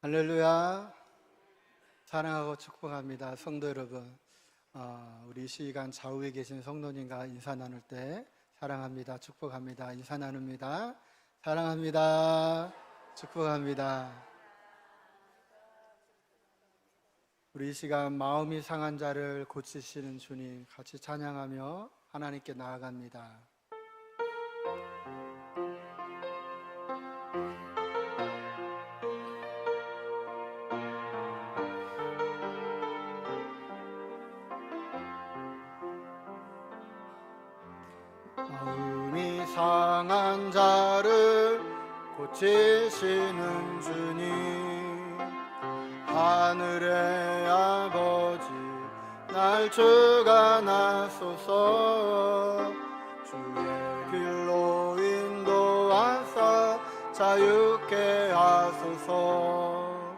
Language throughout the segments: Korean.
할렐루야. 사랑하고 축복합니다. 성도 여러분, 우리 이 시간 좌우에 계신 성도님과 인사 나눌 때 사랑합니다, 축복합니다, 인사 나눕니다. 사랑합니다, 축복합니다. 우리 이 시간 마음이 상한 자를 고치시는 주님 같이 찬양하며 하나님께 나아갑니다. 마음이 상한 자를 고치시는 주님, 하늘의 아버지 날 주관하소서. 주의 길로 인도하사 자유케 하소서.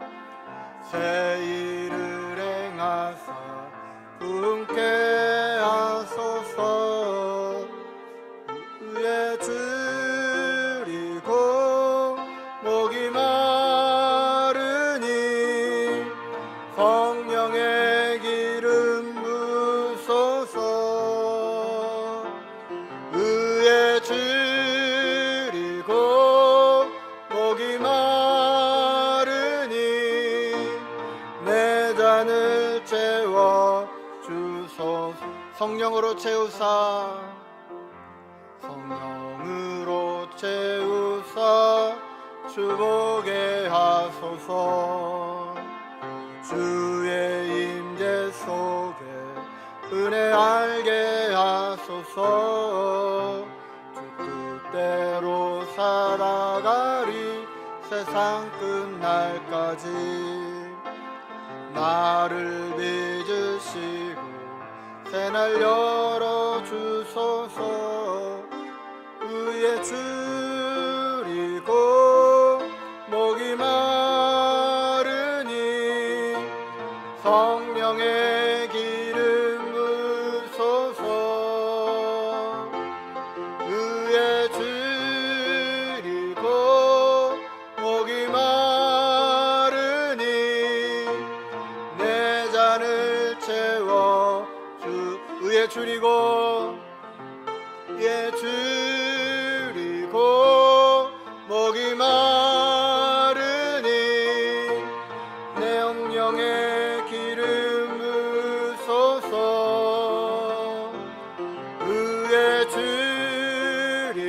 새 일을 행하사 부흥케 하소서. 의에 줄이고 목이 마르니 성령의 기름 부소서. 의에 줄이고 목이 마르니 내 잔을 채워 주소서. 성령으로 채우사, 성령으로 채우사 주보게 하소서. 주의 임재 속에 은혜 알게 하소서. 주 뜻대로 살아가리 세상 끝날까지. 나를 빚으시고 새날 열어주소서. 의에 줄이고 목이 마르니 성령의 기름 부소서. 의에 줄이고 목이 마르니 내 잔을 채워 주. 의에 줄이고 의에 줄이고 목이 마르니 내 영령의 기름 부소서. 의에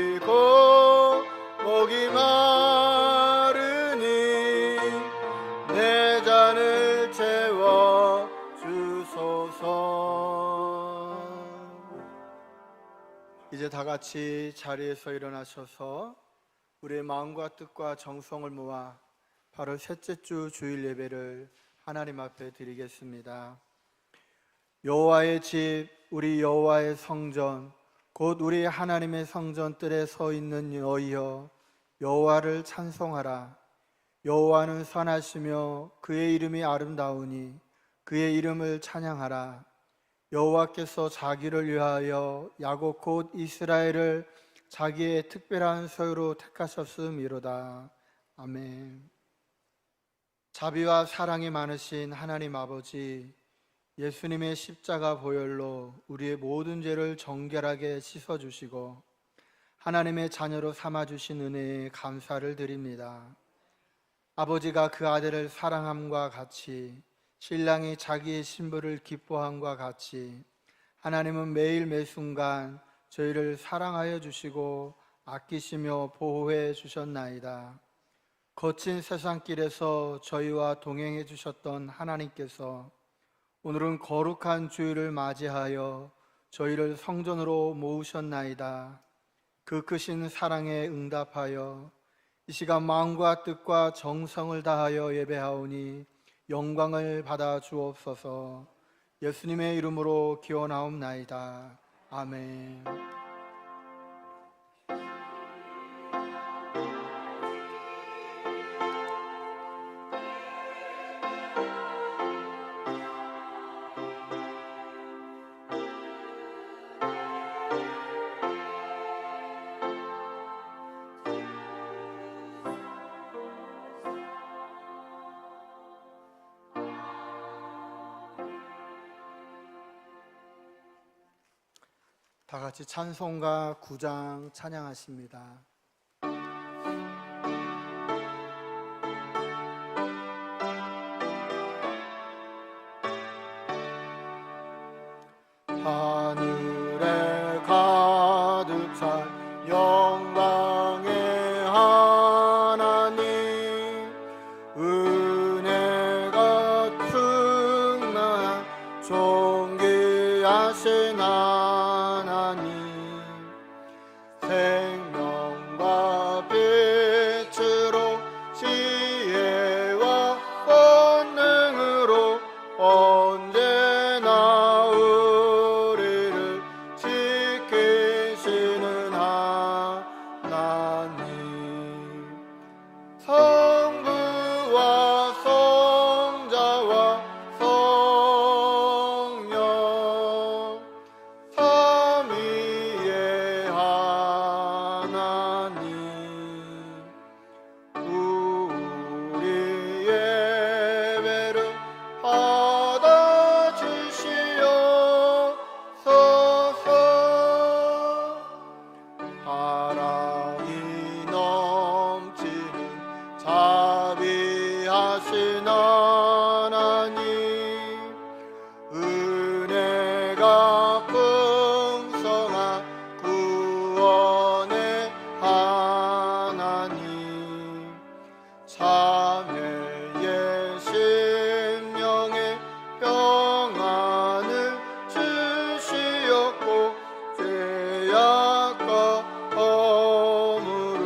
줄이고 목이 마르니 내 잔을 채워 주소서. 이제 다 같이 자리에서 일어나셔서 우리의 마음과 뜻과 정성을 모아 8월 셋째 주 주일 예배를 하나님 앞에 드리겠습니다. 여호와의 집, 우리 여호와의 성전, 곧 우리 하나님의 성전 뜰에 서 있는 너희여, 여호와를 찬송하라. 여호와는 선하시며 그의 이름이 아름다우니 그의 이름을 찬양하라. 여호와께서 자기를 위하여 야곱 곧 이스라엘을 자기의 특별한 소유로 택하셨음이로다. 아멘. 자비와 사랑이 많으신 하나님 아버지, 예수님의 십자가 보혈로 우리의 모든 죄를 정결하게 씻어주시고 하나님의 자녀로 삼아주신 은혜에 감사를 드립니다. 아버지가 그 아들을 사랑함과 같이 신랑이 자기의 신부를 기뻐함과 같이 하나님은 매일 매순간 저희를 사랑하여 주시고 아끼시며 보호해 주셨나이다. 거친 세상길에서 저희와 동행해 주셨던 하나님께서 오늘은 거룩한 주일을 맞이하여 저희를 성전으로 모으셨나이다. 그 크신 사랑에 응답하여 이 시간 마음과 뜻과 정성을 다하여 예배하오니 영광을 받아 주옵소서. 예수님의 이름으로 기원하옵나이다. 아멘. 다 같이 찬송가 9장 찬양하십니다. 하늘에 가득 찬 영광의 하나님, 은혜가 충만한 존귀하신 하나님, 생명과 빛으로 지혜와 권능으로 언제나 우리를 지키시는 하나님, 성부와 성자와 성령 삼위의 하나님, 우리 예배를 받아주시옵소서. 사랑이 넘치는 자비하신 하나님, 은혜가 풍성한 구원의 하나님, 자매의 심령에 평안을 주시었고 죄악과 허물을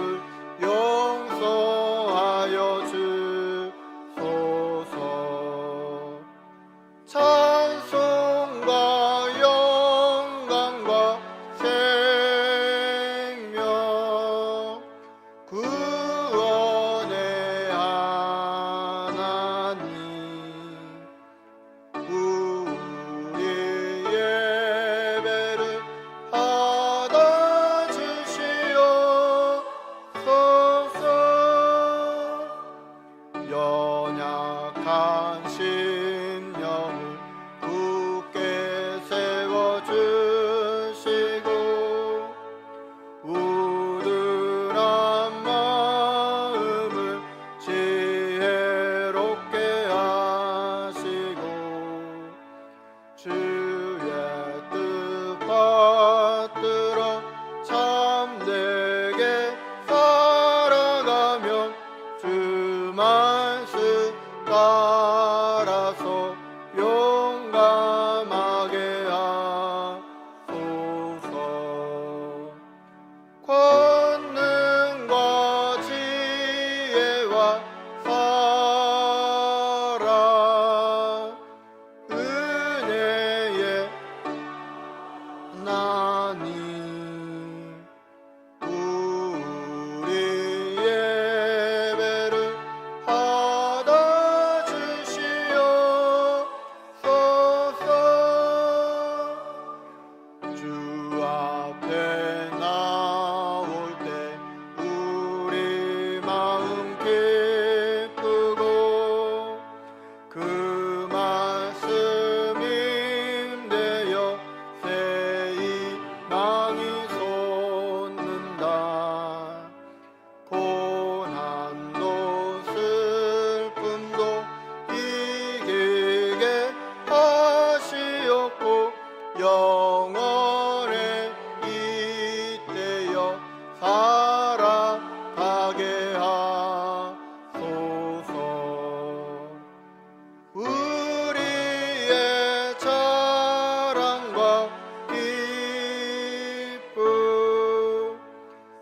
용서하여 주소서. 찬송과 영광과 생명 구원의 하나님, 우리 예배를 받아주시옵소서. 연약한 심령을 굳게 세워주시고 우둔한 마음을 지혜롭게 하시고 주의 뜻 받들어 참되게 살아가며 주 말씀 따라서 용감하게 하소서. 권능과 지혜와 사랑, 은혜의 하나님, 우리 예배를 받아주시옵소서. 주 앞에 나올 때 우리 마음 기쁘고 그 말씀 임되어 새 희망이 솟는다. 고난도 슬픔도 이기게 하시옵고 영원에 이때여 살아가게 하소서. 우리의 자랑과 기쁨,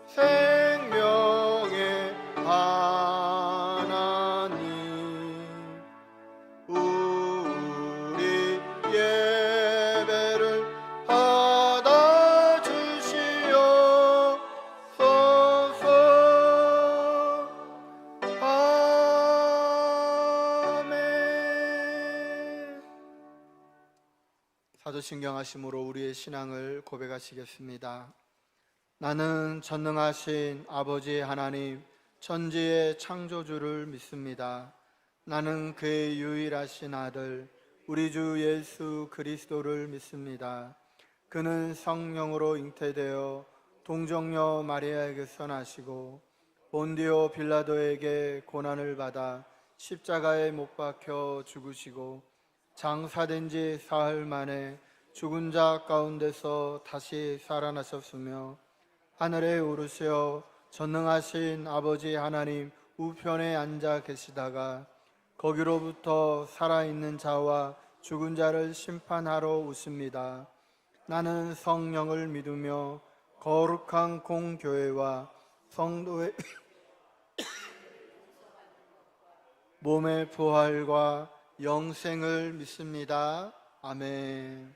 생명의 하나님, 우리 예배를 받아주시옵소서. 아멘. 사도신경하심으로 우리의 신앙을 고백하시겠습니다. 나는 전능하신 아버지 하나님 천지의 창조주를 믿습니다. 나는 그의 유일하신 아들 우리 주 예수 그리스도를 믿습니다. 그는 성령으로 잉태되어 동정녀 마리아에게서 나시고 본디오 빌라도에게 고난을 받아 십자가에 못 박혀 죽으시고 장사된 지 사흘 만에 죽은 자 가운데서 다시 살아나셨으며 하늘에 오르시어 전능하신 아버지 하나님 우편에 앉아 계시다가 거기로부터 살아있는 자와 죽은 자를 심판하러 오십니다. 나는 성령을 믿으며 거룩한 공교회와 성도의 몸의 부활과 영생을 믿습니다. 아멘.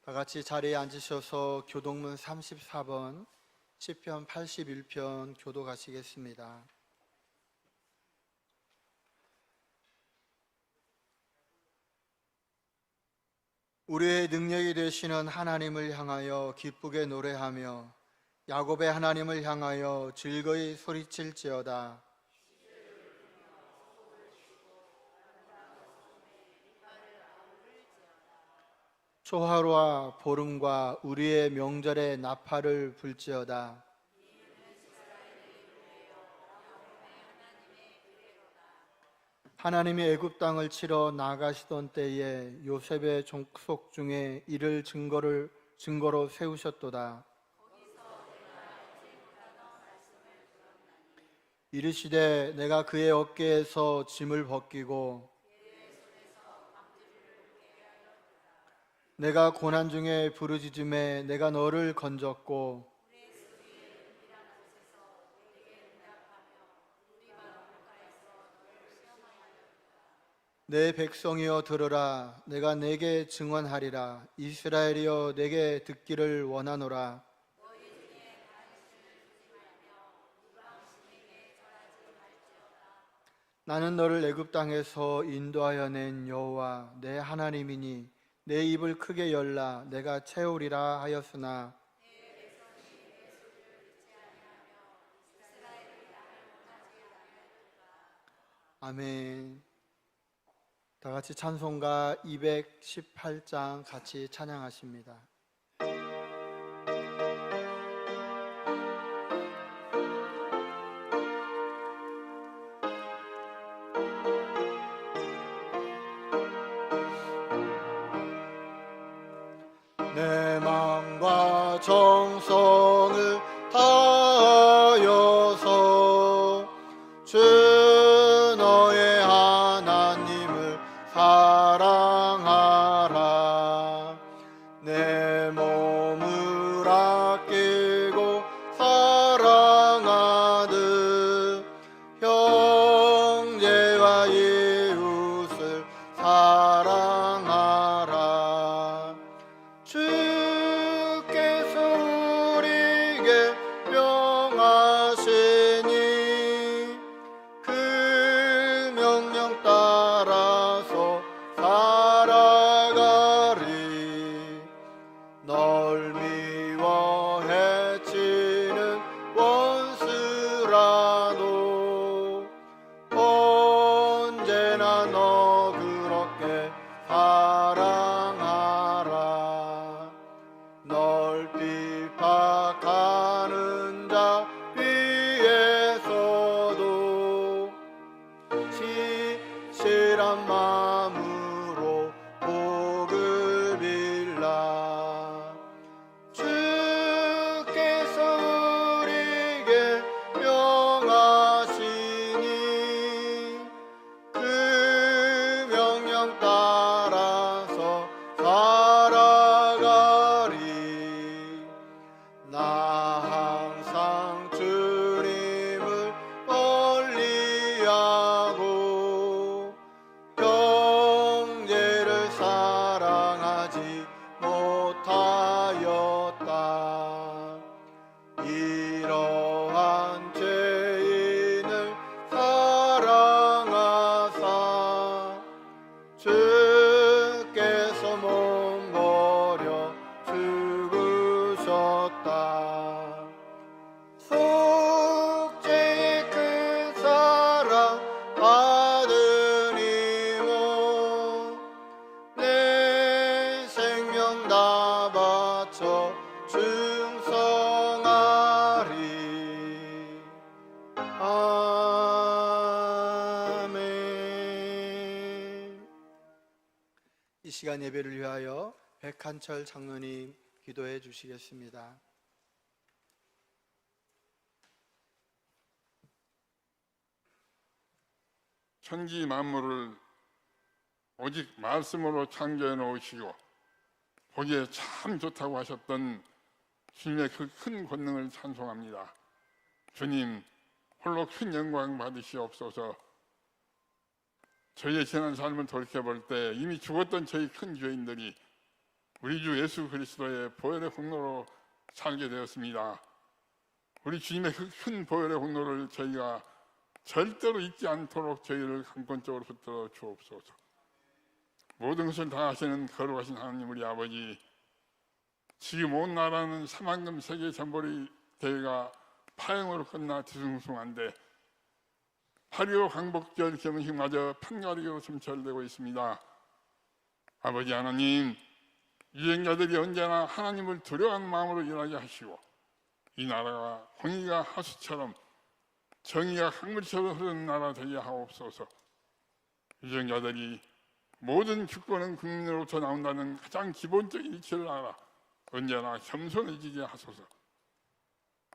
다 같이 자리에 앉으셔서 교동문 34번, 시편 81편 교독하시겠습니다. 우리의 능력이 되시는 하나님을 향하여 기쁘게 노래하며 야곱의 하나님을 향하여 즐거이 소리칠지어다. 초하루와 보름과 우리의 명절에 나팔을 불지어다. 하나님이 애굽 땅을 치러 나가시던 때에 요셉의 족속 중에 이를 증거로 세우셨도다. 이르시되 내가 그의 어깨에서 짐을 벗기고 내가 고난 중에 부르짖음에 내가 너를 건졌고 내 백성이여 들으라. 내가 내게 증언하리라. 이스라엘이여 내게 듣기를 원하노라. 나는 너를 애굽 땅에서 인도하여 낸 여호와 내 하나님이니 내 입을 크게 열라. 내가 채우리라 하였으나 아멘. 다 같이 찬송가 218장 같이 찬양하십니다. 내 마음과 정성을 다하여서 주 너의 하나님을 사랑하라. 내 몸을 아끼고 사랑하듯 형제와 이웃을 사랑하라. 주께서 우리에게 명하시니 그 명령 따라서 살아가리. 널 미워 해치는 원수라도 언제나 너 그렇게 사랑하라. 널 핍박하는 자 위에서도 진실한 마음으로 복을 빌라. 주께서 우리에게 명하시니 그 명령 따라서 살아가리. 나 항상 주님을 멀리하고 형제를 사랑하지 못하였다. 이러한 죄인을 사랑하사 주께서 몸버려 죽으셨다. 속죄의 큰 사랑 받으니모 내 생명 다 바쳐 충성하리. 아멘. 이 시간 예배를 위하여 백한철 장로님 기도해 주시겠습니다. 천지 만물을 오직 말씀으로 창조해 놓으시고 보기에 참 좋다고 하셨던 주님의 그 큰 권능을 찬송합니다. 주님 홀로 큰 영광 받으시옵소서. 저희의 지난 삶을 돌이켜볼 때 이미 죽었던 저희 큰 죄인들이 우리 주 예수 그리스도의 보혈의 공로로 살게 되었습니다. 우리 주님의 그 큰 보혈의 공로를 저희가 절대로 잊지 않도록 저희를 강권적으로 붙들어 주옵소서. 모든 것을 다 하시는 거룩하신 하나님 우리 아버지, 지금 온 나라는 사만금 세계 잠보리 대회가 파행으로 끝나 뒤숭숭한데 8.15 광복절 결혼식마저 편가르기로 점철되고 있습니다. 아버지 하나님, 유행자들이 언제나 하나님을 두려워하는 마음으로 일하게 하시고 이 나라가 홍해가 하수처럼 정의가 강물처럼 흐르는 나라 되게 하옵소서. 유정자들이 모든 주권은 국민으로부터 나온다는 가장 기본적인 이치를 알아 언제나 겸손해지게 하소서.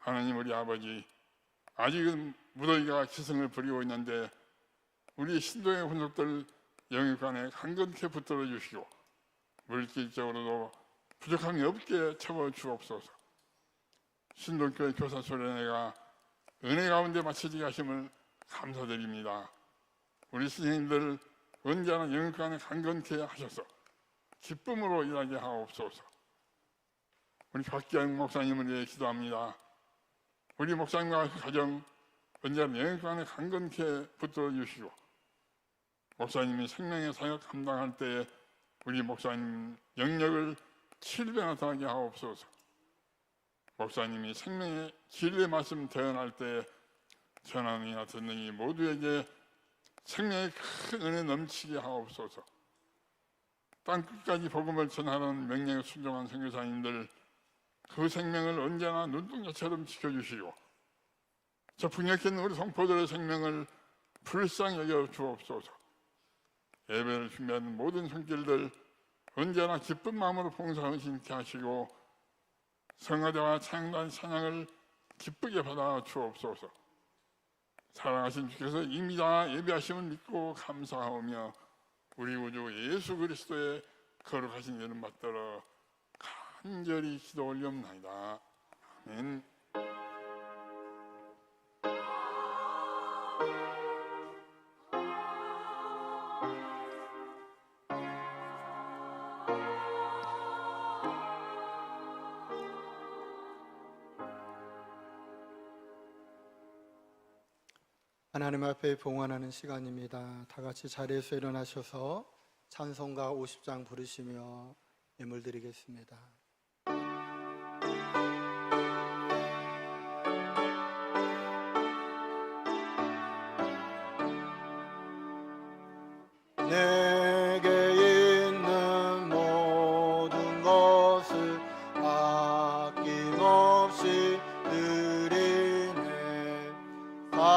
하나님 우리 아버지, 아직은 무더기가 기승을 부리고 있는데 우리 신도의 혼속들 영육간에 강건케 붙들어 주시고 물질적으로도 부족함이 없게 채워 주옵소서. 신동교회 교사소련회가 은혜 가운데 맞춰지게 하심을 감사드립니다. 우리 선생님들 언제나 영육간에 강건케 하셔서 기쁨으로 일하게 하옵소서. 우리 박기영 목사님을 위해 기도합니다. 우리 목사님과 그 가정 언제나 영육간에 강건케 붙들어 주시고 목사님이 생명의 사역 감당할 때에 우리 목사님 영역을 7배나 더하게 하옵소서. 목사님이 생명의 진리의 말씀 대언할 때 전하는 이나 듣는 이 모두에게 생명의 큰 은혜 넘치게 하옵소서. 땅끝까지 복음을 전하는 명령에 순종한 선교사님들 그 생명을 언제나 눈동자처럼 지켜주시고 저 북녘에 우리 성포들의 생명을 불쌍히 여겨 주옵소서. 예배를 준비하는 모든 손길들 언제나 기쁜 마음으로 봉사 헌신케 하시고 성가대와 찬양단 찬양을 기쁘게 받아 주옵소서. 사랑하신 주께서 이미 다 예배하심을 믿고 감사하오며 우리 구주 예수 그리스도의 거룩하신 이름 받들어 간절히 기도 올리옵나이다. 아멘. 하나님 앞에 봉헌하는 시간입니다. 다 같이 자리에서 일어나셔서 찬송가 50장 부르시며 예물 드리겠습니다. 내게 있는 모든 것을 아낌없이 드리네. 사랑하고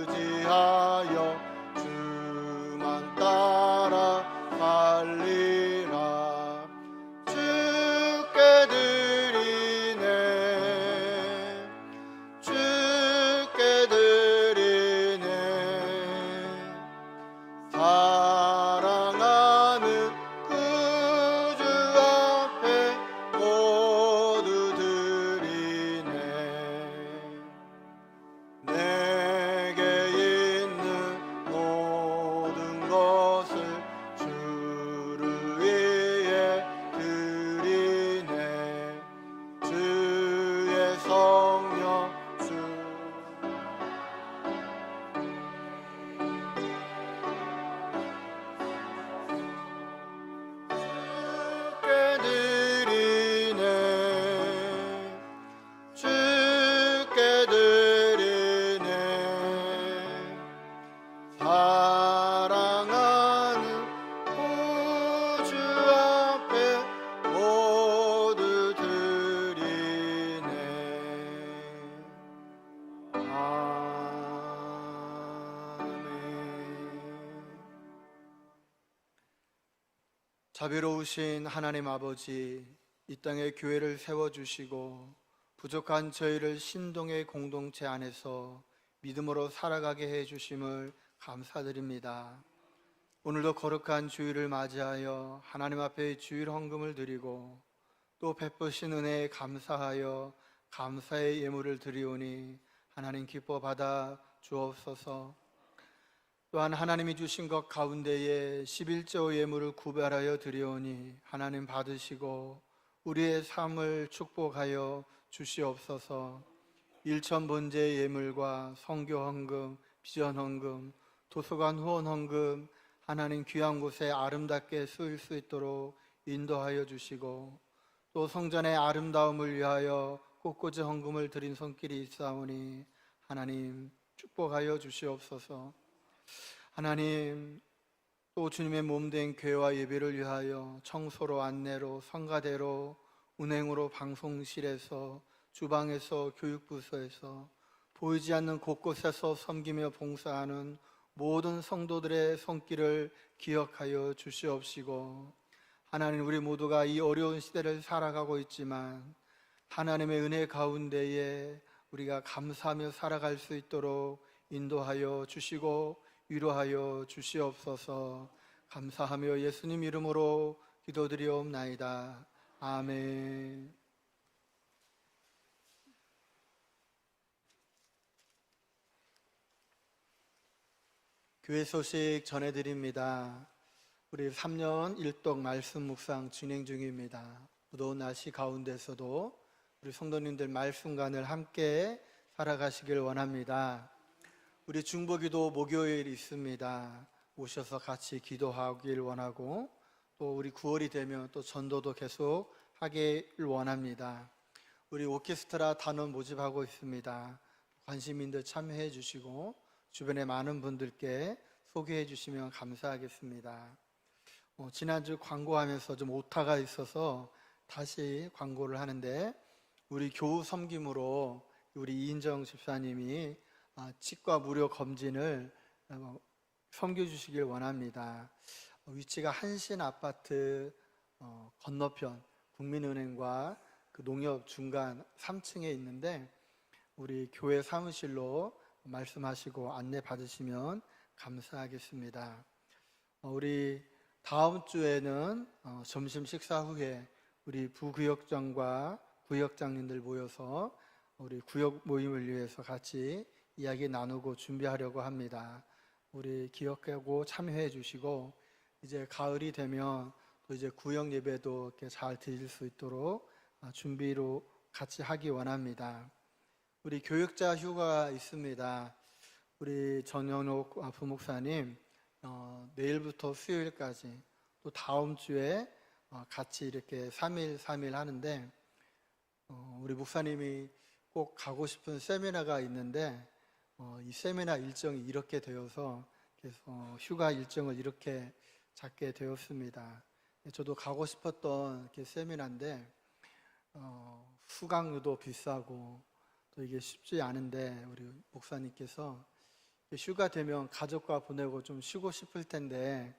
의지하여 주만 따라 살리라. 주께 드리네. 주께 드리네. 사랑하는 그 주 앞에 모두 드리네. 내게 있는 모든 것을 주를 자비로우신 하나님 아버지, 이 땅에 교회를 세워주시고 부족한 저희를 신동의 공동체 안에서 믿음으로 살아가게 해주심을 감사드립니다. 오늘도 거룩한 주일을 맞이하여 하나님 앞에 주일 헌금을 드리고 또 베푸신 은혜에 감사하여 감사의 예물을 드리오니 하나님 기뻐 받아 주옵소서. 또한 하나님이 주신 것 가운데에 11조 예물을 구별하여 드리오니 하나님 받으시고 우리의 삶을 축복하여 주시옵소서. 일천번제 예물과 선교 헌금, 비전 헌금, 도서관 후원 헌금 하나님 귀한 곳에 아름답게 쓰일 수 있도록 인도하여 주시고 또 성전의 아름다움을 위하여 꽃꽂이 헌금을 드린 손길이 있사오니 하나님 축복하여 주시옵소서. 하나님 또 주님의 몸된 교회와 예배를 위하여 청소로, 안내로, 성가대로, 운행으로, 방송실에서, 주방에서, 교육부서에서 보이지 않는 곳곳에서 섬기며 봉사하는 모든 성도들의 손길을 기억하여 주시옵시고 하나님, 우리 모두가 이 어려운 시대를 살아가고 있지만 하나님의 은혜 가운데에 우리가 감사하며 살아갈 수 있도록 인도하여 주시고 위로하여 주시옵소서. 감사하며 예수님 이름으로 기도드리옵나이다. 아멘. 교회 소식 전해드립니다. 우리 3년 1독 말씀 묵상 진행 중입니다. 무더운 날씨 가운데서도 우리 성도님들 말씀관을 함께 살아가시길 원합니다. 우리 중보기도 목요일 있습니다. 오셔서 같이 기도하길 원하고 또 우리 9월이 되면 또 전도도 계속 하길 원합니다. 우리 오케스트라 단원 모집하고 있습니다. 관심 있는 참여해 주시고 주변에 많은 분들께 소개해 주시면 감사하겠습니다. 지난주 광고하면서 좀 오타가 있어서 다시 광고를 하는데 우리 교우 섬김으로 우리 이인정 집사님이 치과 무료 검진을 섬겨주시길 원합니다. 위치가 한신 아파트 건너편 국민은행과 그 농협 중간 3층에 있는데 우리 교회 사무실로 말씀하시고 안내 받으시면 감사하겠습니다. 우리 다음 주에는 점심 식사 후에 우리 부구역장과 구역장님들 모여서 우리 구역 모임을 위해서 같이 이야기 나누고 준비하려고 합니다. 우리 기억하고 참여해 주시고 이제 가을이 되면 또 이제 구역 예배도 이렇게 잘 드릴 수 있도록 준비로 같이 하기 원합니다. 우리 교육자 휴가가 있습니다. 우리 전현옥 부목사님 내일부터 수요일까지 또 다음 주에 같이 이렇게 3일 하는데 우리 목사님이 꼭 가고 싶은 세미나가 있는데 이 세미나 일정이 이렇게 되어서 휴가 일정을 이렇게 잡게 되었습니다. 저도 가고 싶었던 이렇게 세미나인데 수강료도 비싸고 또 이게 쉽지 않은데 우리 목사님께서 휴가 되면 가족과 보내고 좀 쉬고 싶을 텐데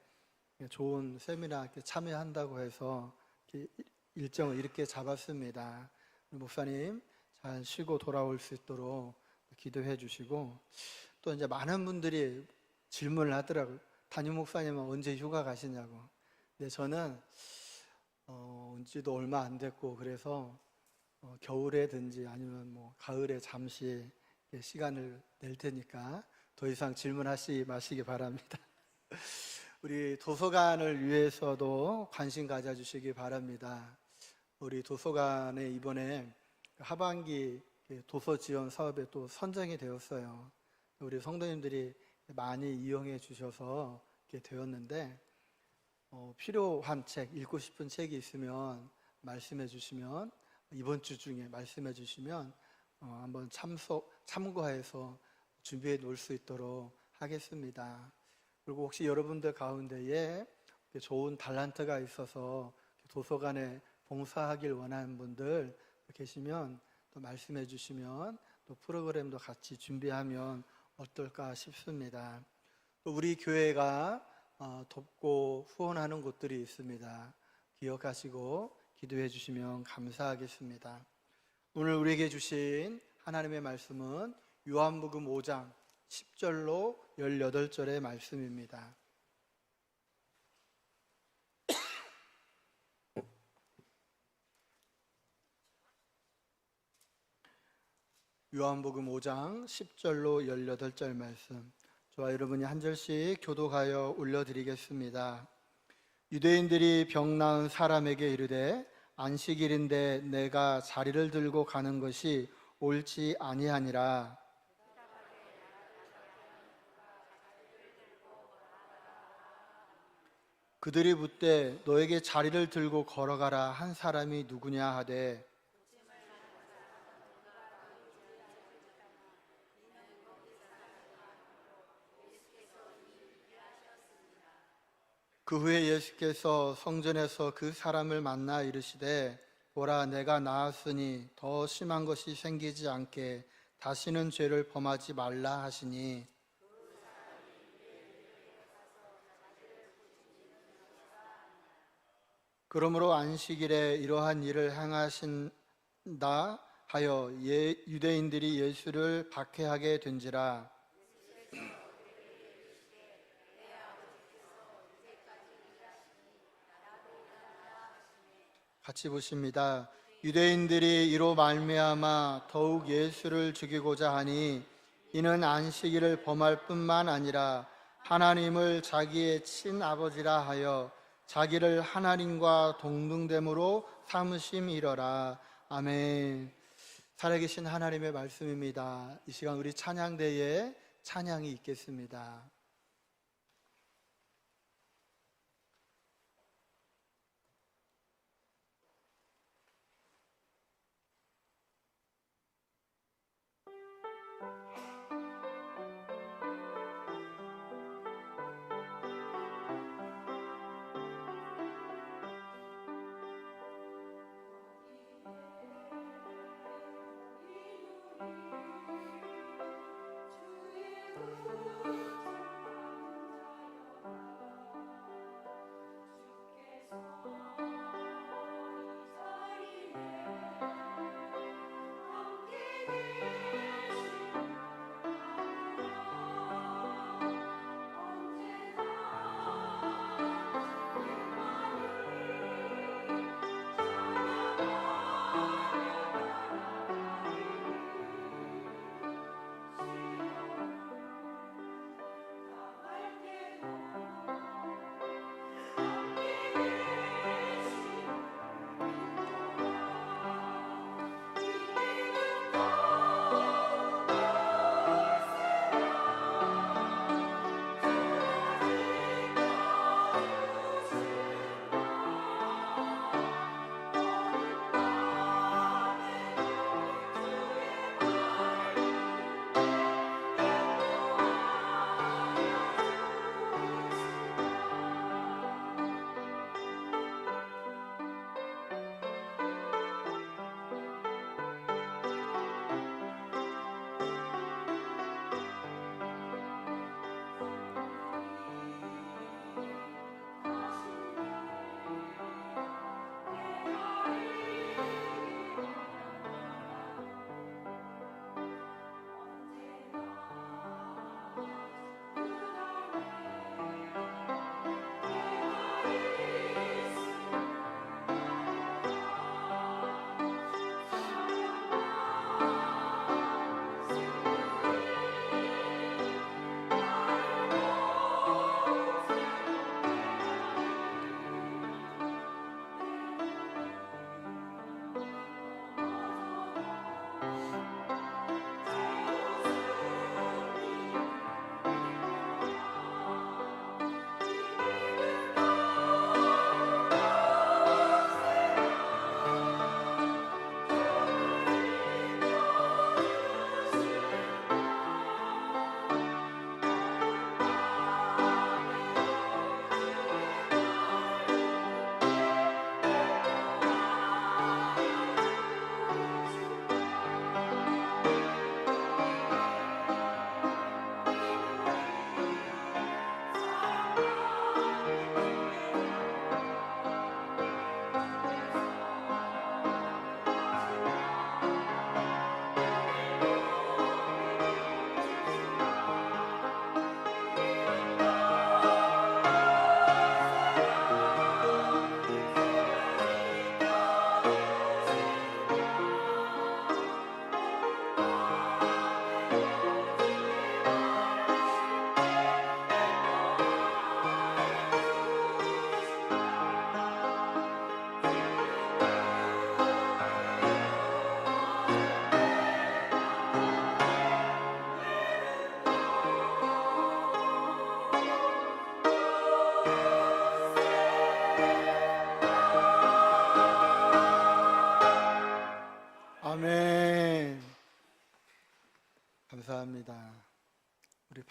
좋은 세미나 이렇게 참여한다고 해서 이렇게 일정을 이렇게 잡았습니다. 목사님 잘 쉬고 돌아올 수 있도록 기도해 주시고 또 이제 많은 분들이 질문을 하더라고요. 담임 목사님은 언제 휴가 가시냐고. 근데 저는 온 지도 얼마 안 됐고 그래서 겨울에든지 아니면 뭐 가을에 잠시 시간을 낼 테니까 더 이상 질문하지 마시기 바랍니다. 우리 도서관을 위해서도 관심 가져주시기 바랍니다. 우리 도서관에 이번에 하반기 도서 지원 사업에 또 선정이 되었어요. 우리 성도님들이 많이 이용해 주셔서 이렇게 되었는데 필요한 책, 읽고 싶은 책이 있으면 말씀해 주시면 이번 주 중에 말씀해 주시면 한번 참고해서 준비해 놓을 수 있도록 하겠습니다. 그리고 혹시 여러분들 가운데에 좋은 달란트가 있어서 도서관에 봉사하길 원하는 분들 계시면 또 말씀해 주시면 또 프로그램도 같이 준비하면 어떨까 싶습니다. 또 우리 교회가 돕고 후원하는 곳들이 있습니다. 기억하시고 기도해 주시면 감사하겠습니다. 오늘 우리에게 주신 하나님의 말씀은 요한복음 5장 10절로 18절의 말씀입니다. 요한복음 5장 10절로 18절 말씀, 저와 여러분이 한 절씩 교독하여 올려드리겠습니다. 유대인들이 병 나은 사람에게 이르되 안식일인데 내가 자리를 들고 가는 것이 옳지 아니하니라. 그들이 묻되 너에게 자리를 들고 걸어가라 한 사람이 누구냐 하되 그 후에 예수께서 성전에서 그 사람을 만나 이르시되 보라 내가 나았으니 더 심한 것이 생기지 않게 다시는 죄를 범하지 말라 하시니 그러므로 안식일에 이러한 일을 행하신다 하여 유대인들이 예수를 박해하게 된지라. 같이 보십니다. 유대인들이 이로 말미암아 더욱 예수를 죽이고자 하니 이는 안식일을 범할 뿐만 아니라 하나님을 자기의 친아버지라 하여 자기를 하나님과 동등됨으로 삼으심이러라. 아멘. 살아계신 하나님의 말씀입니다. 이 시간 우리 찬양대에 찬양이 있겠습니다.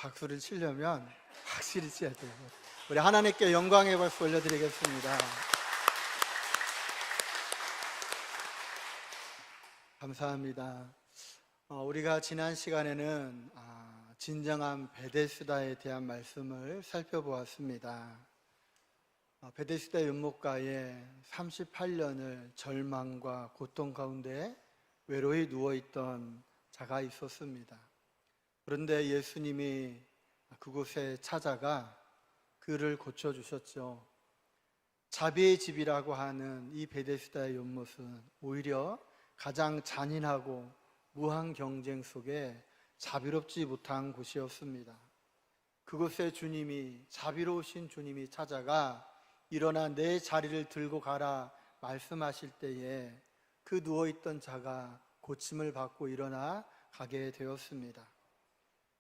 박수를 치려면 확실히 쳐야 돼요. 우리 하나님께 영광의 박수 올려드리겠습니다. 감사합니다. 우리가 지난 시간에는 진정한 베데스다에 대한 말씀을 살펴보았습니다. 베데스다 연못가에 38년을 절망과 고통 가운데 외로이 누워있던 자가 있었습니다. 그런데 예수님이 그곳에 찾아가 그를 고쳐주셨죠. 자비의 집이라고 하는 이 베데스다의 연못은 오히려 가장 잔인하고 무한 경쟁 속에 자비롭지 못한 곳이었습니다. 그곳에 주님이, 자비로우신 주님이 찾아가 일어나 내 자리를 들고 가라 말씀하실 때에 그 누워있던 자가 고침을 받고 일어나 가게 되었습니다.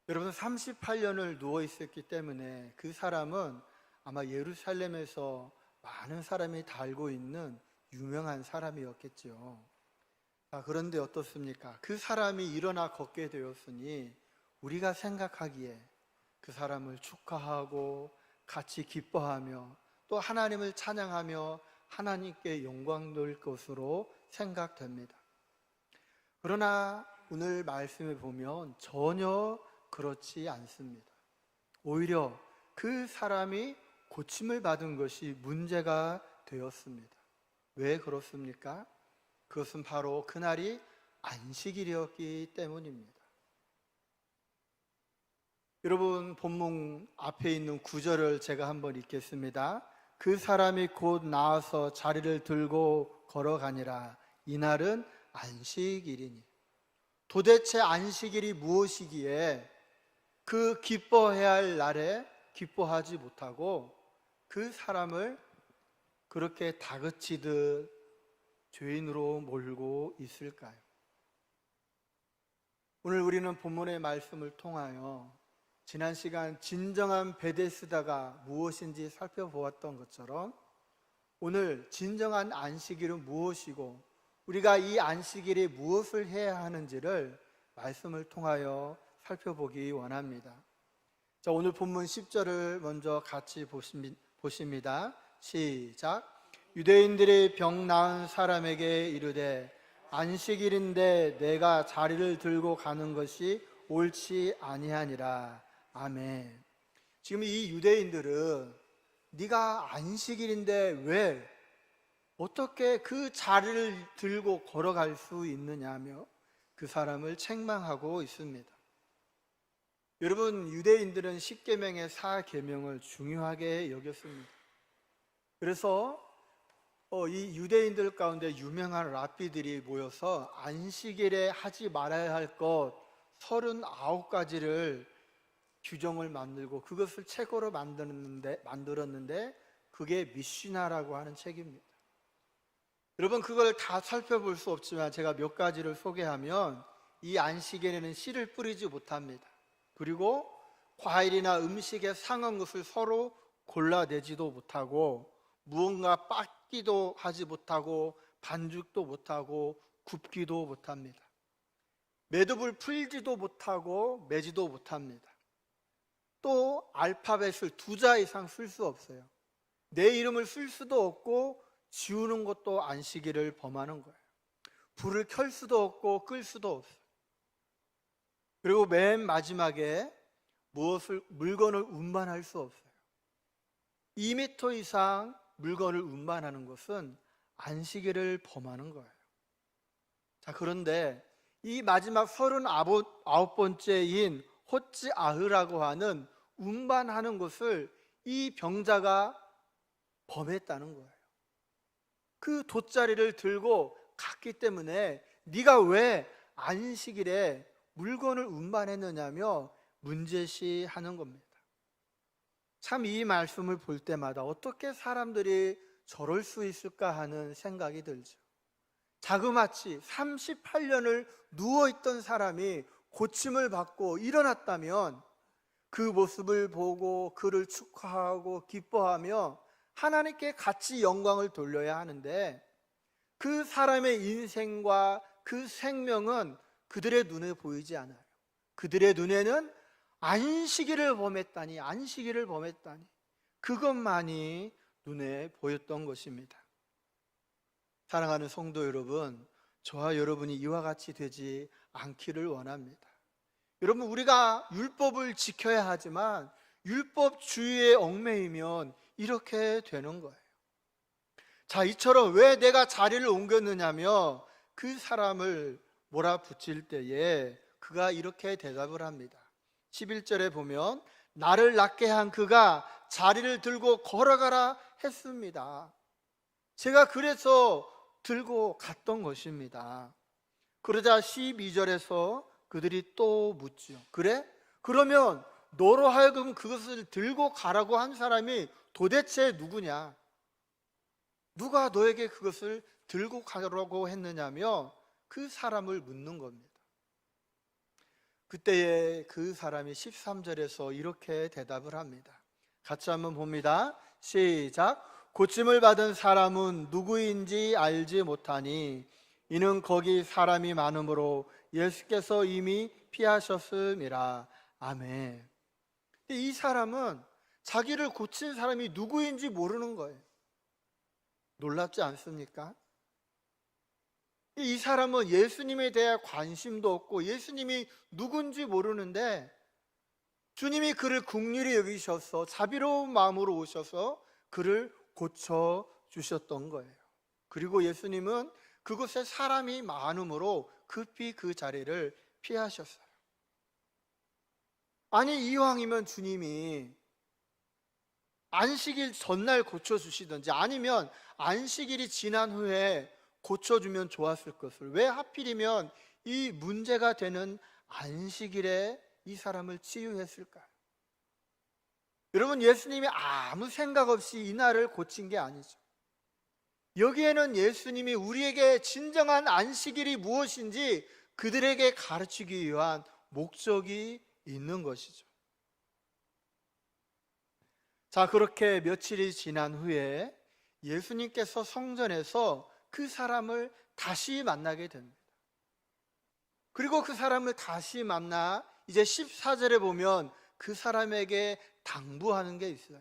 여러분, 38년을 누워있었기 때문에 그 사람은 아마 예루살렘에서 많은 사람이 다 알고 있는 유명한 사람이었겠죠. 그런데 어떻습니까? 그 사람이 일어나 걷게 되었으니 우리가 생각하기에 그 사람을 축하하고 같이 기뻐하며 또 하나님을 찬양하며 하나님께 영광 돌 것으로 생각됩니다. 그러나 오늘 말씀에 보면 전혀 그렇지 않습니다. 오히려 그 사람이 고침을 받은 것이 문제가 되었습니다. 왜 그렇습니까? 그것은 바로 그날이 안식일이었기 때문입니다. 여러분, 본문 앞에 있는 구절을 제가 한번 읽겠습니다. 그 사람이 곧 나와서 자리를 들고 걸어가니라. 이날은 안식일이니. 도대체 안식일이 무엇이기에 그 기뻐해야 할 날에 기뻐하지 못하고 그 사람을 그렇게 다그치듯 죄인으로 몰고 있을까요? 오늘 우리는 본문의 말씀을 통하여 지난 시간 진정한 베데스다가 무엇인지 살펴보았던 것처럼 오늘 진정한 안식일은 무엇이고 우리가 이 안식일에 무엇을 해야 하는지를 말씀을 통하여 살펴보기 원합니다. 자, 오늘 본문 10절을 먼저 같이 보십니다. 시작. 유대인들이 병 나은 사람에게 이르되 안식일인데 내가 자리를 들고 가는 것이 옳지 아니하니라. 아멘. 지금 이 유대인들은 네가 안식일인데 왜 어떻게 그 자리를 들고 걸어갈 수 있느냐며 그 사람을 책망하고 있습니다. 여러분, 유대인들은 십계명의 4계명을 중요하게 여겼습니다. 그래서 이 유대인들 가운데 유명한 랍비들이 모여서 안식일에 하지 말아야 할 것 39가지를 규정을 만들고 그것을 책으로 만들었는데 그게 미시나라고 하는 책입니다. 여러분, 그걸 다 살펴볼 수 없지만 제가 몇 가지를 소개하면 이 안식일에는 씨를 뿌리지 못합니다. 그리고 과일이나 음식에 상한 것을 서로 골라내지도 못하고 무언가 빻기도 하지 못하고 반죽도 못하고 굽기도 못합니다. 매듭을 풀지도 못하고 매지도 못합니다. 또 알파벳을 2자 이상 쓸 수 없어요. 내 이름을 쓸 수도 없고 지우는 것도 안식일을 범하는 거예요. 불을 켤 수도 없고 끌 수도 없어요. 그리고 맨 마지막에 물건을 운반할 수 없어요. 2m 이상 물건을 운반하는 것은 안식일을 범하는 거예요. 자, 그런데 이 마지막 39번째인 호찌아흐라고 하는 운반하는 것을 이 병자가 범했다는 거예요. 그 돗자리를 들고 갔기 때문에 네가 왜 안식일에 물건을 운반했느냐며 문제시하는 겁니다. 참 이 말씀을 볼 때마다 어떻게 사람들이 저럴 수 있을까 하는 생각이 들죠. 자그마치 38년을 누워있던 사람이 고침을 받고 일어났다면 그 모습을 보고 그를 축하하고 기뻐하며 하나님께 같이 영광을 돌려야 하는데 그 사람의 인생과 그 생명은 그들의 눈에 보이지 않아요. 그들의 눈에는 안식일을 범했다니, 안식일을 범했다니, 그것만이 눈에 보였던 것입니다. 사랑하는 성도 여러분, 저와 여러분이 이와 같이 되지 않기를 원합니다. 여러분, 우리가 율법을 지켜야 하지만 율법주의에 얽매이면 이렇게 되는 거예요. 자, 이처럼 왜 내가 자리를 옮겼느냐며 그 사람을 몰아붙일 때에 그가 이렇게 대답을 합니다. 11절에 보면 나를 낫게 한 그가 자리를 들고 걸어가라 했습니다. 제가 그래서 들고 갔던 것입니다. 그러자 12절에서 그들이 또 묻죠. 그래? 그러면 너로 하여금 그것을 들고 가라고 한 사람이 도대체 누구냐? 누가 너에게 그것을 들고 가라고 했느냐며 그 사람을 묻는 겁니다. 그때에 그 사람이 13절에서 이렇게 대답을 합니다. 같이 한번 봅니다. 시작. 고침을 받은 사람은 누구인지 알지 못하니 이는 거기 사람이 많으므로 예수께서 이미 피하셨음이라. 아멘. 이 사람은 자기를 고친 사람이 누구인지 모르는 거예요. 놀랍지 않습니까? 이 사람은 예수님에 대해 관심도 없고 예수님이 누군지 모르는데 주님이 그를 긍휼히 여기셔서 자비로운 마음으로 오셔서 그를 고쳐주셨던 거예요. 그리고 예수님은 그곳에 사람이 많음으로 급히 그 자리를 피하셨어요. 아니, 이왕이면 주님이 안식일 전날 고쳐주시든지 아니면 안식일이 지난 후에 고쳐주면 좋았을 것을 왜 하필이면 이 문제가 되는 안식일에 이 사람을 치유했을까요? 여러분, 예수님이 아무 생각 없이 이날을 고친 게 아니죠. 여기에는 예수님이 우리에게 진정한 안식일이 무엇인지 그들에게 가르치기 위한 목적이 있는 것이죠. 자, 그렇게 며칠이 지난 후에 예수님께서 성전에서 그 사람을 다시 만나게 됩니다. 그리고 그 사람을 다시 만나 이제 14절에 보면 그 사람에게 당부하는 게 있어요.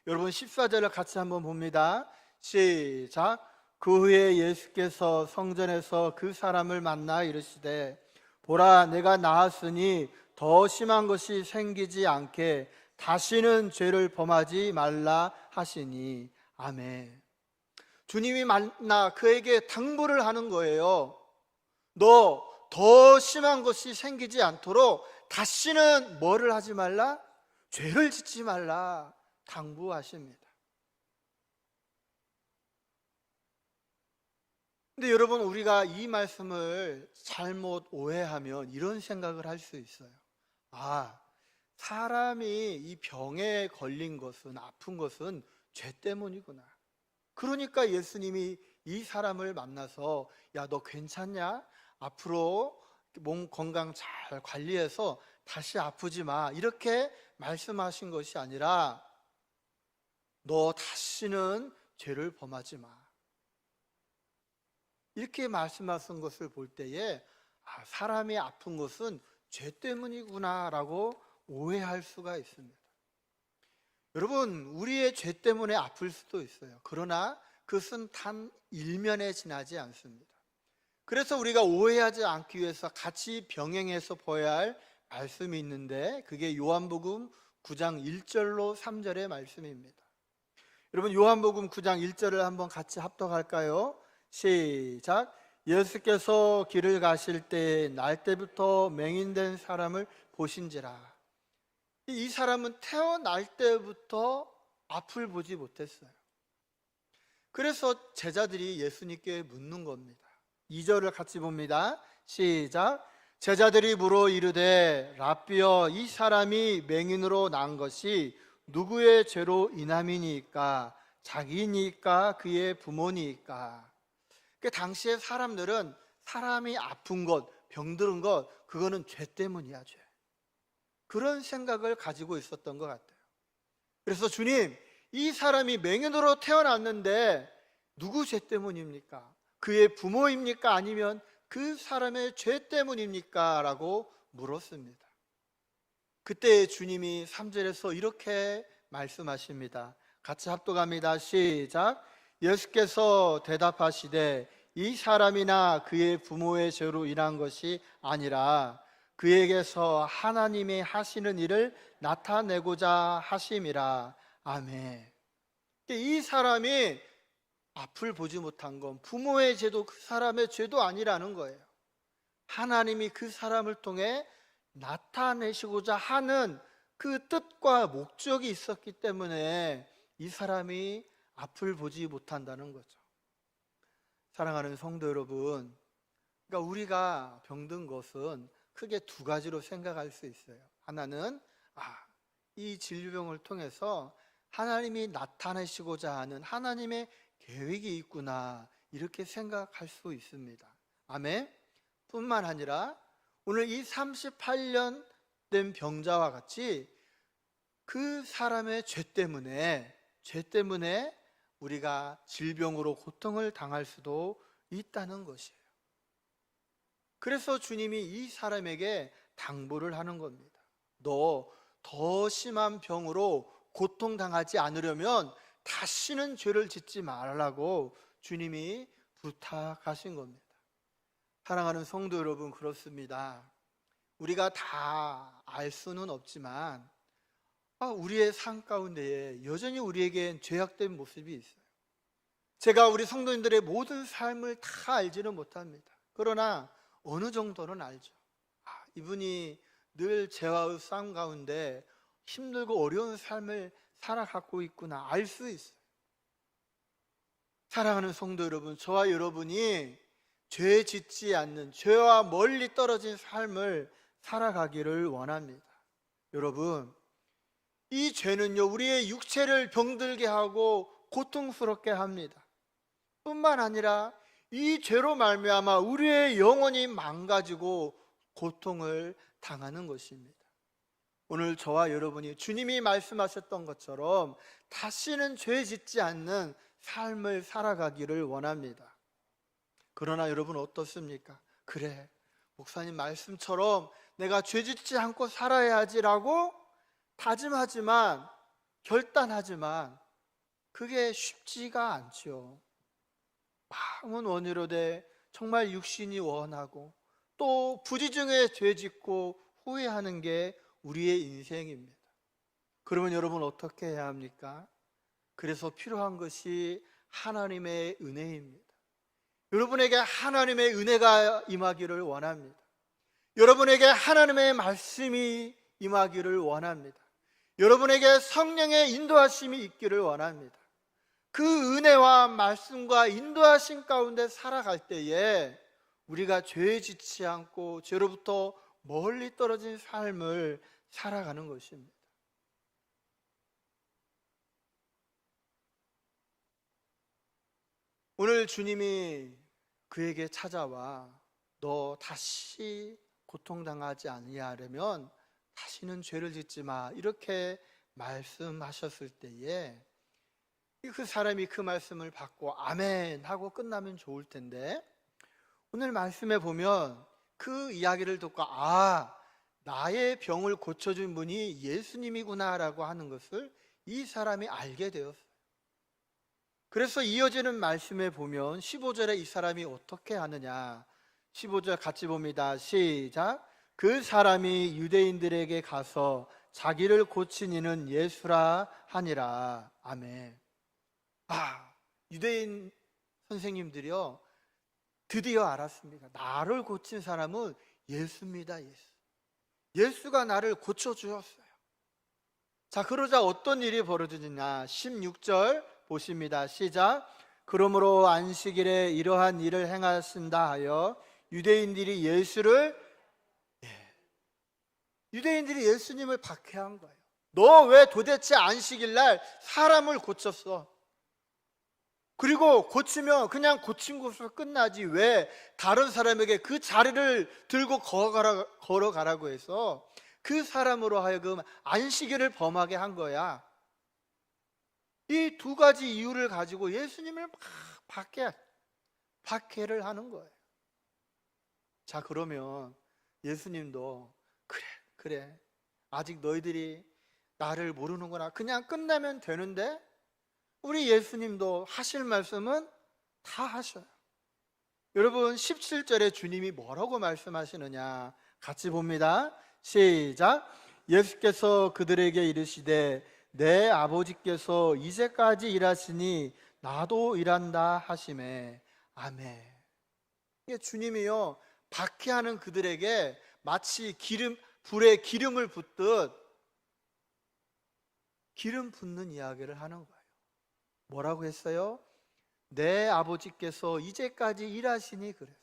여러분, 14절을 같이 한번 봅니다. 시작. 그 후에 예수께서 성전에서 그 사람을 만나 이르시되 보라, 내가 나았으니 더 심한 것이 생기지 않게 다시는 죄를 범하지 말라 하시니. 아멘. 주님이 만나 그에게 당부를 하는 거예요. 너 더 심한 것이 생기지 않도록 다시는 뭐를 하지 말라? 죄를 짓지 말라 당부하십니다. 근데 여러분, 우리가 이 말씀을 잘못 오해하면 이런 생각을 할 수 있어요. 아, 사람이 이 병에 걸린 것은, 아픈 것은 죄 때문이구나. 그러니까 예수님이 이 사람을 만나서 야, 너 괜찮냐? 앞으로 몸 건강 잘 관리해서 다시 아프지 마, 이렇게 말씀하신 것이 아니라 너 다시는 죄를 범하지 마, 이렇게 말씀하신 것을 볼 때에 아, 사람이 아픈 것은 죄 때문이구나 라고 오해할 수가 있습니다. 여러분, 우리의 죄 때문에 아플 수도 있어요. 그러나 그것은 단 일면에 지나지 않습니다. 그래서 우리가 오해하지 않기 위해서 같이 병행해서 보아야 할 말씀이 있는데 그게 요한복음 9장 1절로 3절의 말씀입니다. 여러분, 요한복음 9장 1절을 한번 같이 합독할까요? 시작. 예수께서 길을 가실 때 날 때부터 맹인된 사람을 보신지라. 이 사람은 태어날 때부터 앞을 보지 못했어요. 그래서 제자들이 예수님께 묻는 겁니다. 2절을 같이 봅니다. 시작. 제자들이 물어 이르되 랍비여, 이 사람이 맹인으로 난 것이 누구의 죄로 인함이니까? 자기니까 그의 부모니까? 그 당시에 사람들은 사람이 아픈 것, 병드는 것, 그거는 죄 때문이야, 죄. 그런 생각을 가지고 있었던 것 같아요. 그래서 주님, 이 사람이 맹인으로 태어났는데 누구 죄 때문입니까? 그의 부모입니까? 아니면 그 사람의 죄 때문입니까? 라고 물었습니다. 그때 주님이 3절에서 이렇게 말씀하십니다. 같이 합독합니다. 시작. 예수께서 대답하시되 이 사람이나 그의 부모의 죄로 인한 것이 아니라 그에게서 하나님이 하시는 일을 나타내고자 하심이라. 아멘. 이 사람이 앞을 보지 못한 건 부모의 죄도 그 사람의 죄도 아니라는 거예요. 하나님이 그 사람을 통해 나타내시고자 하는 그 뜻과 목적이 있었기 때문에 이 사람이 앞을 보지 못한다는 거죠. 사랑하는 성도 여러분, 그러니까 우리가 병든 것은 크게 두 가지로 생각할 수 있어요. 하나는 이 진료병을 통해서 하나님이 나타내시고자 하는 하나님의 계획이 있구나, 이렇게 생각할 수 있습니다. 아멘. 뿐만 아니라 오늘 이 38년 된 병자와 같이 그 사람의 죄 때문에 우리가 질병으로 고통을 당할 수도 있다는 것이에요. 그래서 주님이 이 사람에게 당부를 하는 겁니다. 너 더 심한 병으로 고통당하지 않으려면 다시는 죄를 짓지 말라고 주님이 부탁하신 겁니다. 사랑하는 성도 여러분, 그렇습니다. 우리가 다 알 수는 없지만 우리의 삶 가운데에 여전히 우리에겐 죄악된 모습이 있어요. 제가 우리 성도님들의 모든 삶을 다 알지는 못합니다. 그러나 어느 정도는 알죠. 이분이 늘 죄와의 싸움 가운데 힘들고 어려운 삶을 살아가고 있구나, 알 수 있어요. 사랑하는 성도 여러분, 저와 여러분이 죄 짓지 않는, 죄와 멀리 떨어진 삶을 살아가기를 원합니다. 여러분, 이 죄는요, 우리의 육체를 병들게 하고 고통스럽게 합니다. 뿐만 아니라 이 죄로 말미암아 우리의 영혼이 망가지고 고통을 당하는 것입니다. 오늘 저와 여러분이 주님이 말씀하셨던 것처럼 다시는 죄 짓지 않는 삶을 살아가기를 원합니다. 그러나 여러분 어떻습니까? 그래, 목사님 말씀처럼 내가 죄 짓지 않고 살아야지라고 다짐하지만, 결단하지만 그게 쉽지가 않죠. 마음은 원이로되 정말 육신이 원하고 또 부지중에 죄 짓고 후회하는 게 우리의 인생입니다. 그러면 여러분 어떻게 해야 합니까? 그래서 필요한 것이 하나님의 은혜입니다. 여러분에게 하나님의 은혜가 임하기를 원합니다. 여러분에게 하나님의 말씀이 임하기를 원합니다. 여러분에게 성령의 인도하심이 있기를 원합니다. 그 은혜와 말씀과 인도하심 가운데 살아갈 때에 우리가 죄에 짓지 않고 죄로부터 멀리 떨어진 삶을 살아가는 것입니다. 오늘 주님이 그에게 찾아와 너 다시 고통당하지 아니하려면 다시는 죄를 짓지 마, 이렇게 말씀하셨을 때에 그 사람이 그 말씀을 받고 아멘 하고 끝나면 좋을 텐데, 오늘 말씀에 보면 그 이야기를 듣고 나의 병을 고쳐준 분이 예수님이구나 라고 하는 것을 이 사람이 알게 되었어요. 그래서 이어지는 말씀에 보면 15절에 이 사람이 어떻게 하느냐, 15절 같이 봅니다. 시작. 그 사람이 유대인들에게 가서 자기를 고친 이는 예수라 하니라. 아멘. 유대인 선생님들이요, 드디어 알았습니다. 나를 고친 사람은 예수입니다. 예수가 나를 고쳐주었어요. 자, 그러자 어떤 일이 벌어지느냐, 16절 보십니다. 시작. 그러므로 안식일에 이러한 일을 행하신다 하여 유대인들이 예수님을 박해한 거예요. 너 왜 도대체 안식일날 사람을 고쳤어? 그리고 고치면 그냥 고친 것으로 끝나지 왜 다른 사람에게 그 자리를 들고 걸어가라고 해서 그 사람으로 하여금 안식일을 범하게 한 거야. 이 두 가지 이유를 가지고 예수님을 막 박해를 하는 거예요. 자, 그러면 예수님도 그래 아직 너희들이 나를 모르는구나. 그냥 끝내면 되는데 우리 예수님도 하실 말씀은 다 하셔요. 여러분 17절에 주님이 뭐라고 말씀하시느냐 같이 봅니다. 시작. 예수께서 그들에게 이르시되 내 아버지께서 이제까지 일하시니 나도 일한다 하시매. 아멘. 이게 주님이요 박해하는 그들에게 마치 불에 기름을 붓듯 기름 붓는 이야기를 하는 거예요. 뭐라고 했어요? 내 아버지께서 이제까지 일하시니 그랬어요.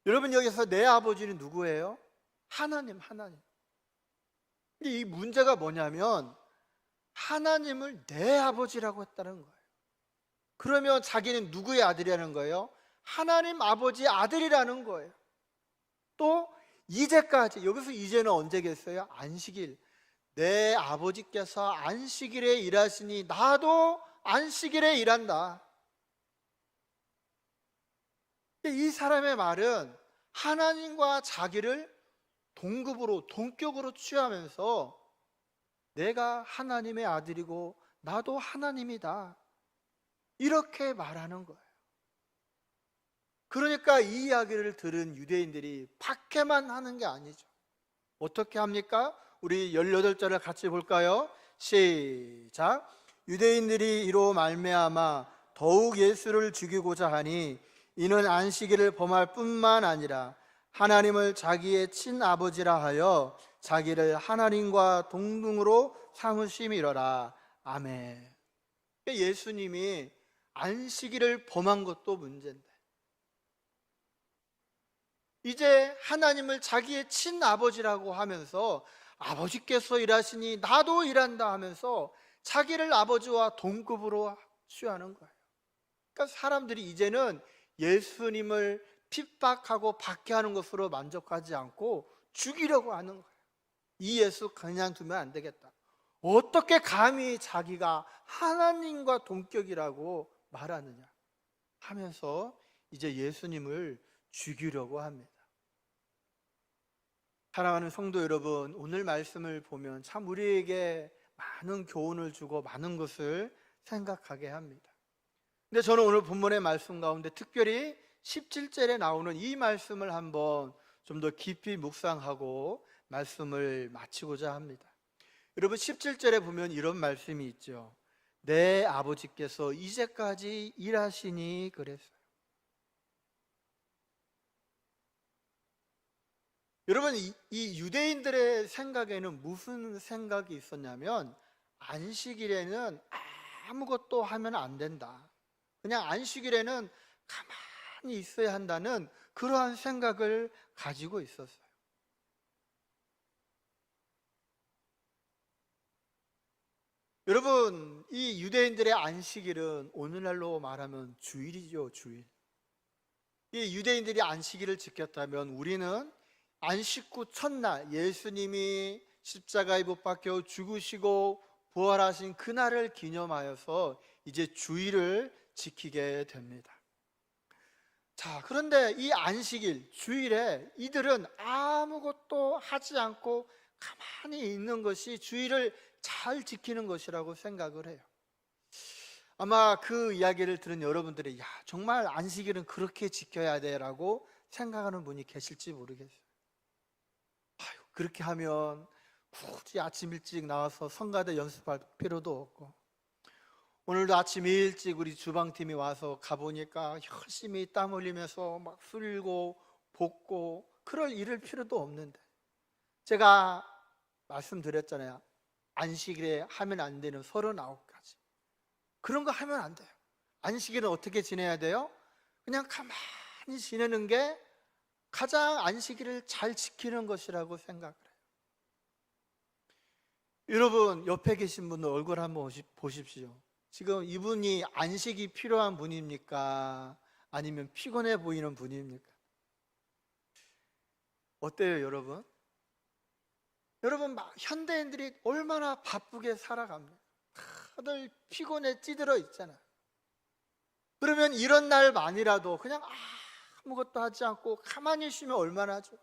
여러분 여기서 내 아버지는 누구예요? 하나님. 근데 이 문제가 뭐냐면 하나님을 내 아버지라고 했다는 거예요. 그러면 자기는 누구의 아들이라는 거예요? 하나님 아버지의 아들이라는 거예요. 또 이제까지, 여기서 이제는 언제겠어요? 안식일. 내 아버지께서 안식일에 일하시니 나도 안식일에 일한다. 이 사람의 말은 하나님과 자기를 동격으로 취하면서 내가 하나님의 아들이고 나도 하나님이다, 이렇게 말하는 거예요. 그러니까 이 이야기를 들은 유대인들이 박해만 하는 게 아니죠. 어떻게 합니까? 우리 18절을 같이 볼까요? 시작. 유대인들이 이로 말미암아 더욱 예수를 죽이고자 하니 이는 안식일을 범할 뿐만 아니라 하나님을 자기의 친아버지라 하여 자기를 하나님과 동등으로 삼으심이로라. 아멘. 예수님이 안식일을 범한 것도 문제인데 이제 하나님을 자기의 친아버지라고 하면서 아버지께서 일하시니 나도 일한다 하면서 자기를 아버지와 동급으로 취하는 거예요. 그러니까 사람들이 이제는 예수님을 핍박하고 박해하는 것으로 만족하지 않고 죽이려고 하는 거예요. 이 예수 그냥 두면 안 되겠다. 어떻게 감히 자기가 하나님과 동격이라고 말하느냐 하면서 이제 예수님을 죽이려고 합니다. 사랑하는 성도 여러분, 오늘 말씀을 보면 참 우리에게 많은 교훈을 주고 많은 것을 생각하게 합니다. 근데 저는 오늘 본문의 말씀 가운데 특별히 17절에 나오는 이 말씀을 한번 좀 더 깊이 묵상하고 말씀을 마치고자 합니다. 여러분 17절에 보면 이런 말씀이 있죠. 내 아버지께서 이제까지 일하시니 그랬어요. 여러분 이 유대인들의 생각에는 무슨 생각이 있었냐면 안식일에는 아무것도 하면 안 된다, 그냥 안식일에는 가만히 있어야 한다는 그러한 생각을 가지고 있었어요. 여러분 이 유대인들의 안식일은 오늘날로 말하면 주일이죠. 주일. 이 유대인들이 안식일을 지켰다면 우리는 안식 후 첫날 예수님이 십자가에 못 박혀 죽으시고 부활하신 그날을 기념하여서 이제 주일을 지키게 됩니다. 자, 그런데 이 안식일, 주일에 이들은 아무것도 하지 않고 가만히 있는 것이 주일을 잘 지키는 것이라고 생각을 해요. 아마 그 이야기를 들은 여러분들이 정말 안식일은 그렇게 지켜야 돼라고 생각하는 분이 계실지 모르겠어요. 그렇게 하면 굳이 아침 일찍 나와서 성가대 연습할 필요도 없고, 오늘도 아침 일찍 우리 주방팀이 와서 가보니까 열심히 땀 흘리면서 막 쓸고 볶고 그럴 일을 필요도 없는데, 제가 말씀드렸잖아요. 안식일에 하면 안 되는 39가지 그런 거 하면 안 돼요. 안식일은 어떻게 지내야 돼요? 그냥 가만히 지내는 게 가장 안식일을 잘 지키는 것이라고 생각을 해요. 여러분 옆에 계신 분들 얼굴 한번 보십시오. 지금 이분이 안식이 필요한 분입니까? 아니면 피곤해 보이는 분입니까? 어때요 여러분? 여러분 막 현대인들이 얼마나 바쁘게 살아갑니까? 다들 피곤에 찌들어 있잖아요. 그러면 이런 날만이라도 그냥 아무것도 하지 않고 가만히 쉬면 얼마나 좋아.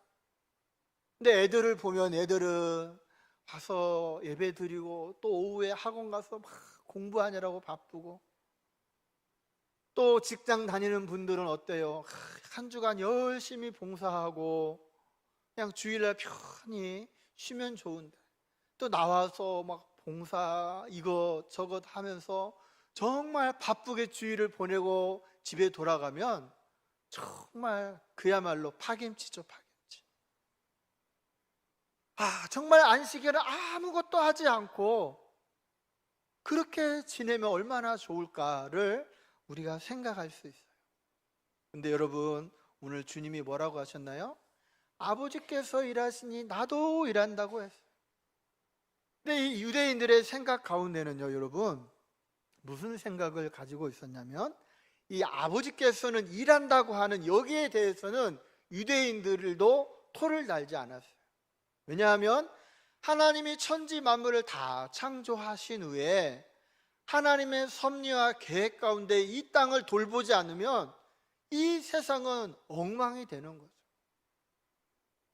근데 애들을 보면 애들은 가서 예배 드리고 또 오후에 학원 가서 막 공부하느라고 바쁘고, 또 직장 다니는 분들은 어때요? 한 주간 열심히 봉사하고 그냥 주일날 편히 쉬면 좋은데, 또 나와서 막 봉사 이것 저것 하면서 정말 바쁘게 주일을 보내고 집에 돌아가면 정말 그야말로 파김치죠, 파김치. 정말 안식일은 아무것도 하지 않고 그렇게 지내면 얼마나 좋을까를 우리가 생각할 수 있어요. 근데 여러분, 오늘 주님이 뭐라고 하셨나요? 아버지께서 일하시니 나도 일한다고 했어요. 근데 이 유대인들의 생각 가운데는요, 여러분, 무슨 생각을 가지고 있었냐면, 이 아버지께서는 일한다고 하는 여기에 대해서는 유대인들도 토를 달지 않았어요. 왜냐하면 하나님이 천지 만물을 다 창조하신 후에 하나님의 섭리와 계획 가운데 이 땅을 돌보지 않으면 이 세상은 엉망이 되는 거죠.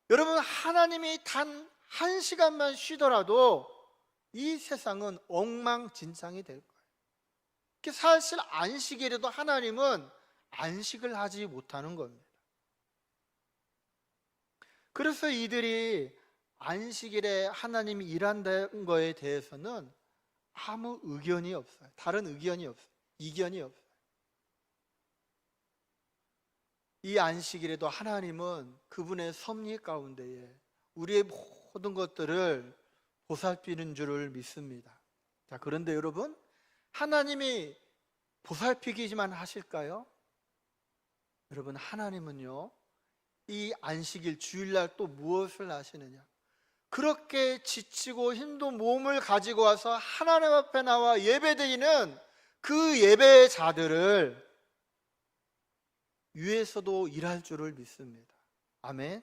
여러분, 하나님이 단 한 시간만 쉬더라도 이 세상은 엉망진창이 될 거예요. 사실 안식일에도 하나님은 안식을 하지 못하는 겁니다. 그래서 이들이 안식일에 하나님이 일한다는 거에 대해서는 아무 의견이 없어요. 다른 의견이 없어요. 이견이 없어요. 이 안식일에도 하나님은 그분의 섭리 가운데에 우리의 모든 것들을 보살피는 줄을 믿습니다. 자, 그런데 여러분, 하나님이 보살피기만 하실까요? 여러분, 하나님은요, 이 안식일 주일날 또 무엇을 하시느냐? 그렇게 지치고 힘도 몸을 가지고 와서 하나님 앞에 나와 예배드리는 그 예배자들을 위에서도 일할 줄을 믿습니다. 아멘.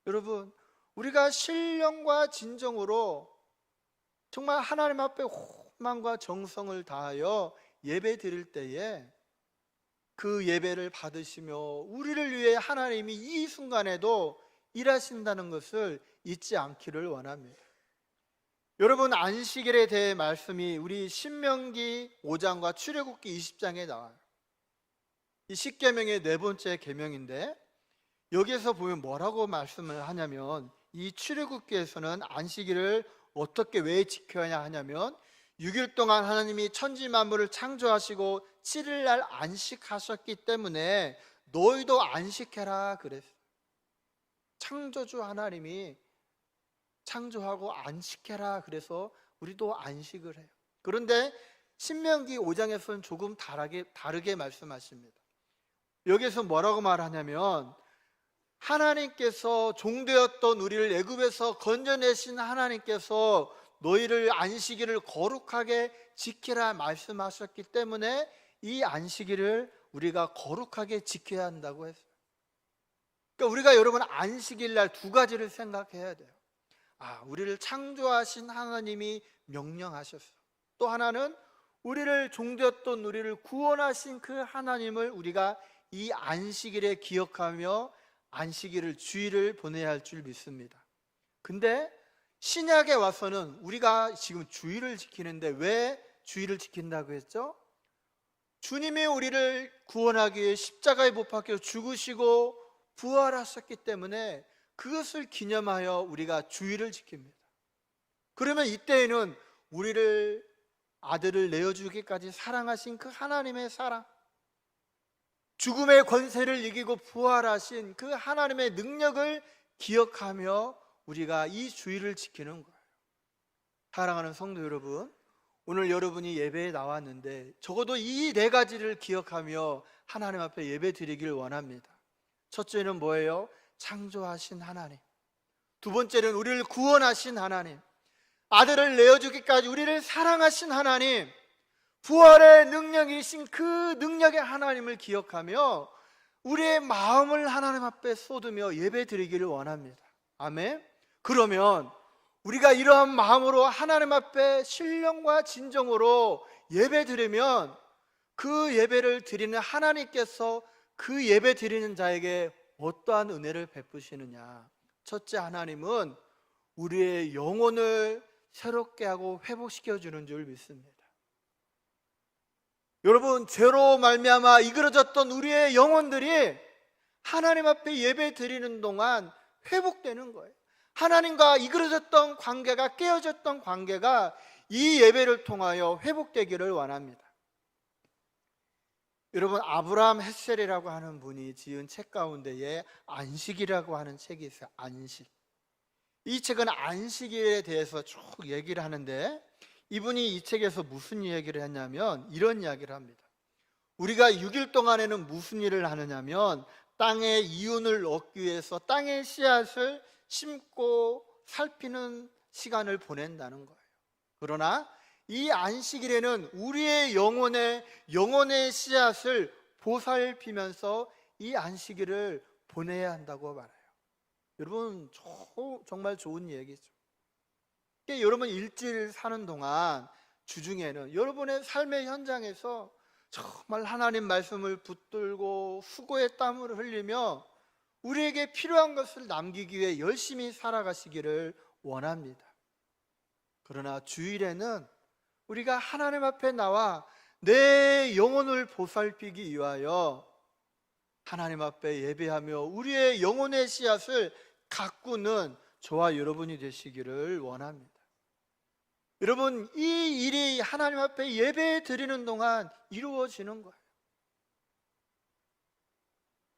여러분, 우리가 신령과 진정으로 정말 하나님 앞에 호망과 정성을 다하여 예배 드릴 때에 그 예배를 받으시며 우리를 위해 하나님이 이 순간에도 일하신다는 것을 잊지 않기를 원합니다. 여러분, 안식일에 대해 말씀이 우리 신명기 5장과 출애굽기 20장에 나와요. 이 10계명의 네 번째 계명인데, 여기에서 보면 뭐라고 말씀을 하냐면, 이 출애굽기에서는 안식일을 어떻게 왜 지켜야 하냐면, 6일 동안 하나님이 천지 만물을 창조하시고 7일 날 안식하셨기 때문에 너희도 안식해라 그랬어요. 창조주 하나님이 창조하고 안식해라 그래서 우리도 안식을 해요. 그런데 신명기 5장에서는 조금 다르게 말씀하십니다. 여기서 뭐라고 말하냐면, 하나님께서 종되었던 우리를 애굽에서 건져내신 하나님께서 너희를 안식일을 거룩하게 지키라 말씀하셨기 때문에 이 안식일을 우리가 거룩하게 지켜야 한다고 했어요. 그러니까 우리가 여러분 안식일 날 두 가지를 생각해야 돼요. 우리를 창조하신 하나님이 명령하셨어요. 또 하나는 우리를 종되었던 우리를 구원하신 그 하나님을 우리가 이 안식일에 기억하며 안식일을 주일을 보내야 할 줄 믿습니다. 근데 신약에 와서는 우리가 지금 주일을 지키는데 왜 주일을 지킨다고 했죠? 주님이 우리를 구원하기 위해 십자가에 못 박혀 죽으시고 부활하셨기 때문에 그것을 기념하여 우리가 주일을 지킵니다. 그러면 이때에는 우리를 아들을 내어주기까지 사랑하신 그 하나님의 사랑, 죽음의 권세를 이기고 부활하신 그 하나님의 능력을 기억하며 우리가 이 주일을 지키는 거예요. 사랑하는 성도 여러분, 오늘 여러분이 예배에 나왔는데 적어도 이 네 가지를 기억하며 하나님 앞에 예배 드리길 원합니다. 첫째는 뭐예요? 창조하신 하나님. 두 번째는 우리를 구원하신 하나님, 아들을 내어주기까지 우리를 사랑하신 하나님, 부활의 능력이신 그 능력의 하나님을 기억하며 우리의 마음을 하나님 앞에 쏟으며 예배 드리기를 원합니다. 아멘. 그러면 우리가 이러한 마음으로 하나님 앞에 신령과 진정으로 예배 드리면 그 예배를 드리는 하나님께서 그 예배 드리는 자에게 어떠한 은혜를 베푸시느냐? 첫째, 하나님은 우리의 영혼을 새롭게 하고 회복시켜 주는 줄 믿습니다. 여러분, 죄로 말미암아 이그러졌던 우리의 영혼들이 하나님 앞에 예배 드리는 동안 회복되는 거예요. 하나님과 이그러졌던 관계가, 깨어졌던 관계가 이 예배를 통하여 회복되기를 원합니다. 여러분, 아브라함 햇셀이라고 하는 분이 지은 책 가운데에 안식이라고 하는 책이 있어요. 안식. 이 책은 안식일에 대해서 쭉 얘기를 하는데, 이분이 이 책에서 무슨 얘기를 했냐면 이런 이야기를 합니다. 우리가 6일 동안에는 무슨 일을 하느냐면 땅의 이윤을 얻기 위해서 땅의 씨앗을 심고 살피는 시간을 보낸다는 거예요. 그러나 이 안식일에는 우리의 영혼의 씨앗을 보살피면서 이 안식일을 보내야 한다고 말해요. 여러분, 정말 좋은 얘기죠. 여러분, 일주일 사는 동안 주중에는 여러분의 삶의 현장에서 정말 하나님 말씀을 붙들고 수고의 땀을 흘리며 우리에게 필요한 것을 남기기 위해 열심히 살아가시기를 원합니다. 그러나 주일에는 우리가 하나님 앞에 나와 내 영혼을 보살피기 위하여 하나님 앞에 예배하며 우리의 영혼의 씨앗을 가꾸는 저와 여러분이 되시기를 원합니다. 여러분, 이 일이 하나님 앞에 예배 드리는 동안 이루어지는 거예요.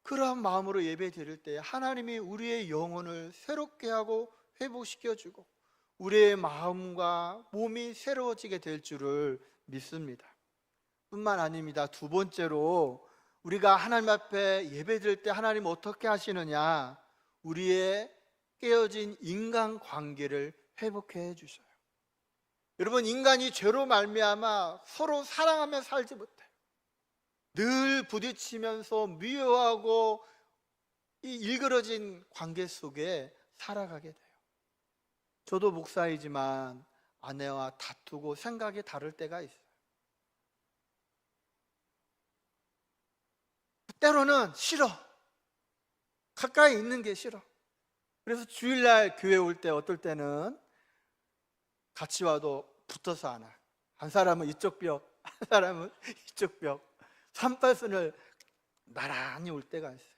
그러한 마음으로 예배 드릴 때 하나님이 우리의 영혼을 새롭게 하고 회복시켜주고 우리의 마음과 몸이 새로워지게 될 줄을 믿습니다. 뿐만 아닙니다. 두 번째로, 우리가 하나님 앞에 예배 드릴 때 하나님 어떻게 하시느냐, 우리의 깨어진 인간관계를 회복해 주셔요. 여러분, 인간이 죄로 말미암아 서로 사랑하며 살지 못해요. 늘 부딪히면서 미워하고 이 일그러진 관계 속에 살아가게 돼요. 저도 목사이지만 아내와 다투고 생각이 다를 때가 있어요. 때로는 싫어. 가까이 있는 게 싫어. 그래서 주일날 교회 올 때 어떨 때는 같이 와도 붙어서 안 와. 한 사람은 이쪽 벽, 한 사람은 이쪽 벽, 3팔선을 나란히 올 때가 있어요.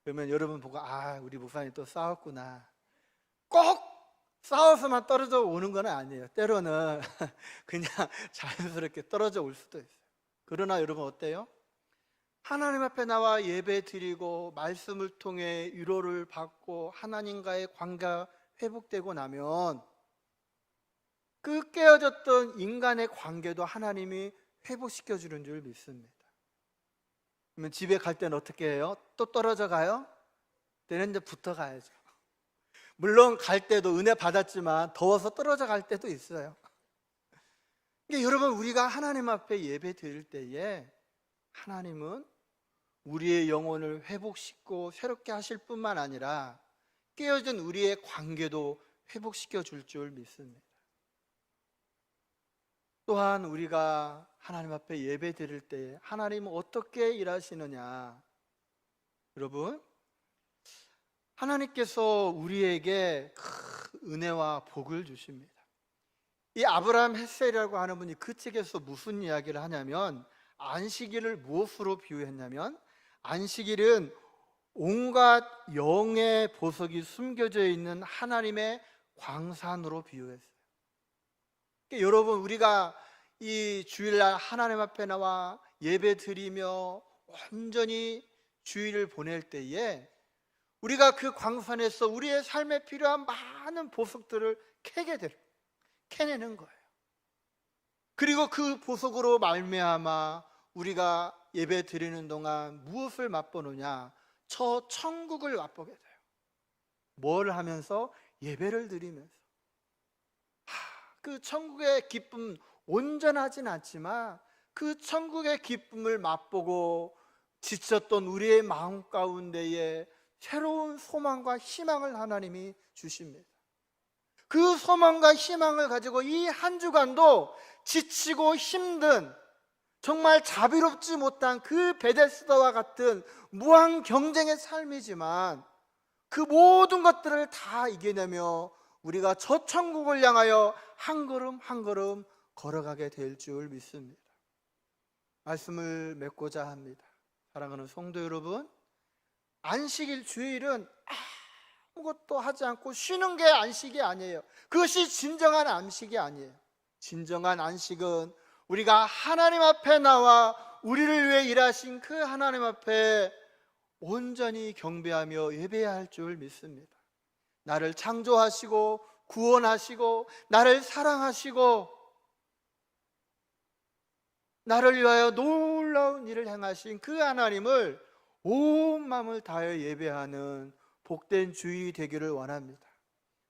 그러면 여러분 보고, 아, 우리 목사님 또 싸웠구나. 꼭 싸워서만 떨어져 오는 건 아니에요. 때로는 그냥 자연스럽게 떨어져 올 수도 있어요. 그러나 여러분 어때요? 하나님 앞에 나와 예배 드리고 말씀을 통해 위로를 받고 하나님과의 관계가 회복되고 나면 그 깨어졌던 인간의 관계도 하나님이 회복시켜 주는 줄 믿습니다. 그러면 집에 갈 때는 어떻게 해요? 또 떨어져 가요? 때는 이제 붙어 가야죠. 물론 갈 때도 은혜 받았지만 더워서 떨어져 갈 때도 있어요. 그러니까 여러분, 우리가 하나님 앞에 예배 드릴 때에 하나님은 우리의 영혼을 회복시키고 새롭게 하실 뿐만 아니라 깨어진 우리의 관계도 회복시켜 줄 줄 믿습니다. 또한 우리가 하나님 앞에 예배 드릴 때 하나님은 어떻게 일하시느냐, 여러분, 하나님께서 우리에게 큰 은혜와 복을 주십니다. 이 아브라함 햇셀이라고 하는 분이 그 책에서 무슨 이야기를 하냐면, 안식일을 무엇으로 비유했냐면, 안식일은 온갖 영의 보석이 숨겨져 있는 하나님의 광산으로 비유했어요. 그러니까 여러분, 우리가 이 주일날 하나님 앞에 나와 예배 드리며 온전히 주일을 보낼 때에 우리가 그 광산에서 우리의 삶에 필요한 많은 보석들을 캐내는 거예요. 그리고 그 보석으로 말미암아 우리가 예배 드리는 동안 무엇을 맛보느냐? 저 천국을 맛보게 돼요. 뭘 하면서? 예배를 드리면서. 그 천국의 기쁨, 온전하진 않지만 그 천국의 기쁨을 맛보고 지쳤던 우리의 마음 가운데에 새로운 소망과 희망을 하나님이 주십니다. 그 소망과 희망을 가지고 이 한 주간도 지치고 힘든, 정말 자비롭지 못한 그 베데스다와 같은 무한 경쟁의 삶이지만 그 모든 것들을 다 이겨내며 우리가 저 천국을 향하여 한 걸음 한 걸음 걸어가게 될 줄 믿습니다. 말씀을 맺고자 합니다. 사랑하는 성도 여러분, 안식일 주일은 아무것도 하지 않고 쉬는 게 안식이 아니에요. 그것이 진정한 안식이 아니에요. 진정한 안식은 우리가 하나님 앞에 나와 우리를 위해 일하신 그 하나님 앞에 온전히 경배하며 예배해야 할 줄 믿습니다. 나를 창조하시고 구원하시고 나를 사랑하시고 나를 위하여 놀라운 일을 행하신 그 하나님을 온 마음을 다하여 예배하는 복된 주일이 되기를 원합니다.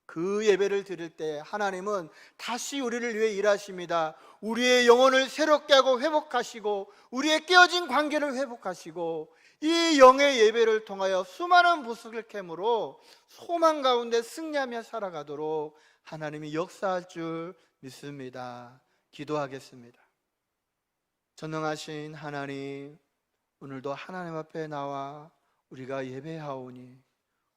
그 예배를 드릴 때 하나님은 다시 우리를 위해 일하십니다. 우리의 영혼을 새롭게 하고 회복하시고 우리의 깨어진 관계를 회복하시고 이 영의 예배를 통하여 수많은 부석을 캠으로 소망 가운데 승리하며 살아가도록 하나님이 역사할 줄 믿습니다. 기도하겠습니다. 전능하신 하나님, 오늘도 하나님 앞에 나와 우리가 예배하오니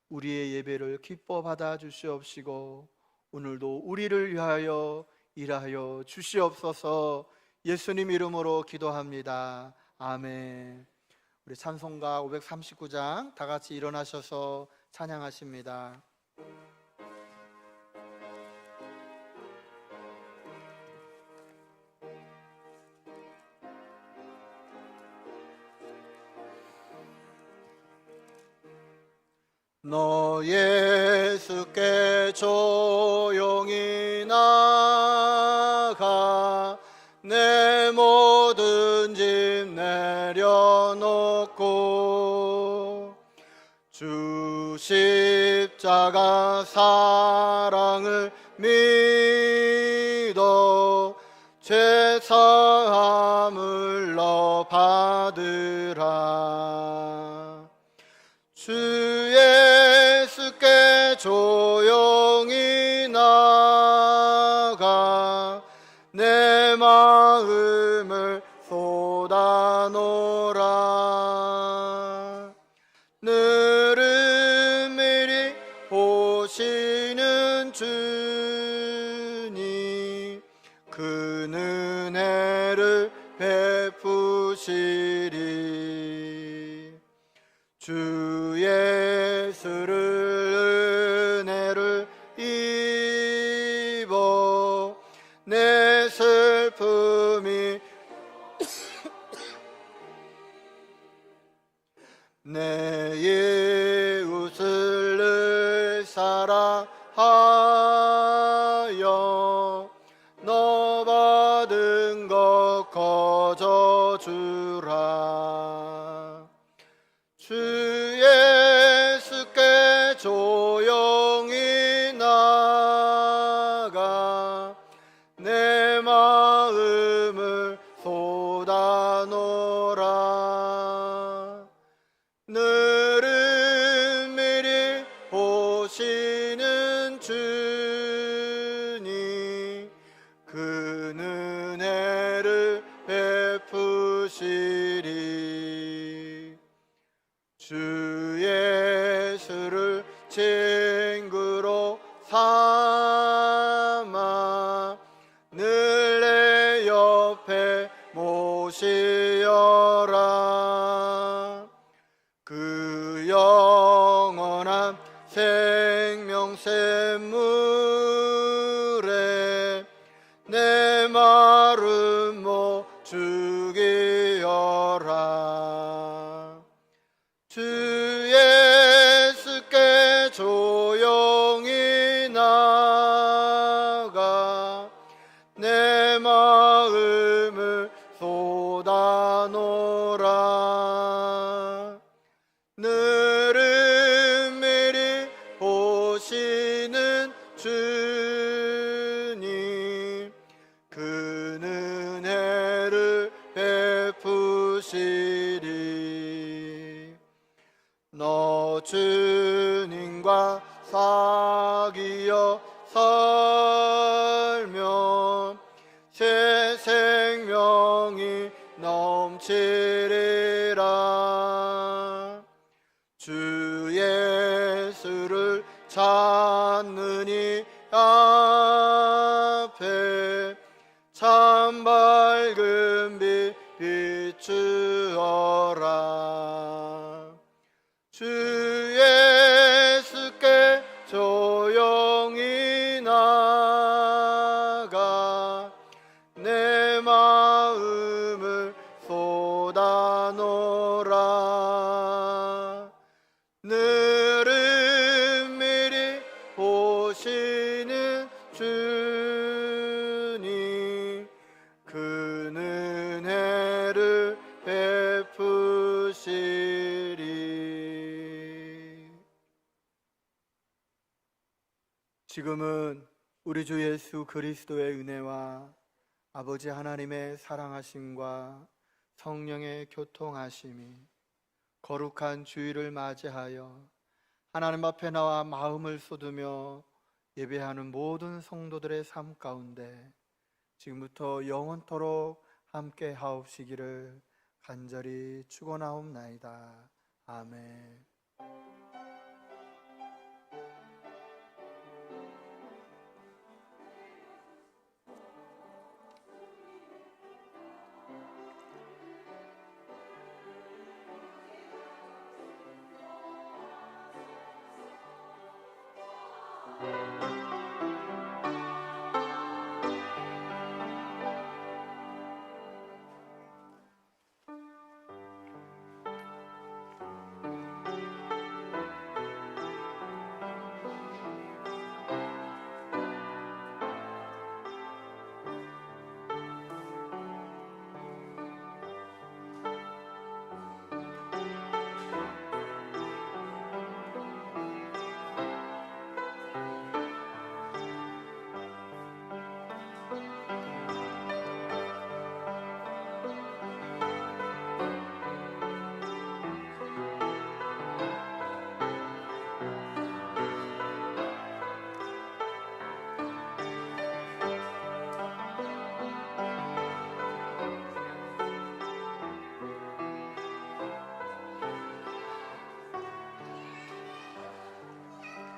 우리의 예배를 기뻐 받아 주시옵시고 오늘도 우리를 위하여 일하여 주시옵소서. 예수님 이름으로 기도합니다. 아멘. 우리 찬송가 539장 다 같이 일어나셔서 찬양하십니다. 너 예수께 조용히 나가 내 모든 짐 내려놓고 주 십자가 사랑을 믿어 죄 사함을 너 받으라. 주 예수께 조용히 나가 내 마음을 쏟아놓으라. 느릿미리 보시는 주님 그 은혜를 베푸시리. 주 예수를 은혜를 입어 내 슬픔이 내 이웃을 늘 사랑하여 너 받은 것 거저 주라. 주 예수께 조용히 나가 내 마음을 쏟아놓으라. 느릿미리 보시는 주님 그 은혜를 베푸시리. 주 예수를 친구로 삼아 늘 내 옆에 모시어라. 그 영원한 생명 샘물에 내 마름 못 죽이어라. 주 예수께 조용히 나가 내 마음을 쏟아놓으라. 느릿미리 보시는 주님 그 은혜를 베푸시리. 너 주님과 사귀어 살면 새 생명이 넘치리라. 주 예수 찾느니 앞에 참 밝은 빛 비추어라. 주 예수께 조용히 나가 내 마음을 쏟아놓으라. 늘은 미리 보시는 주님, 그 은혜를 베푸시리. 지금은 우리 주 예수 그리스도의 은혜와 아버지 하나님의 사랑하심과 성령의 교통하심이 거룩한 주일을 맞이하여 하나님 앞에 나와 마음을 쏟으며 예배하는 모든 성도들의 삶 가운데 지금부터 영원토록 함께 하옵시기를 간절히 축원하옵나이다. 아멘.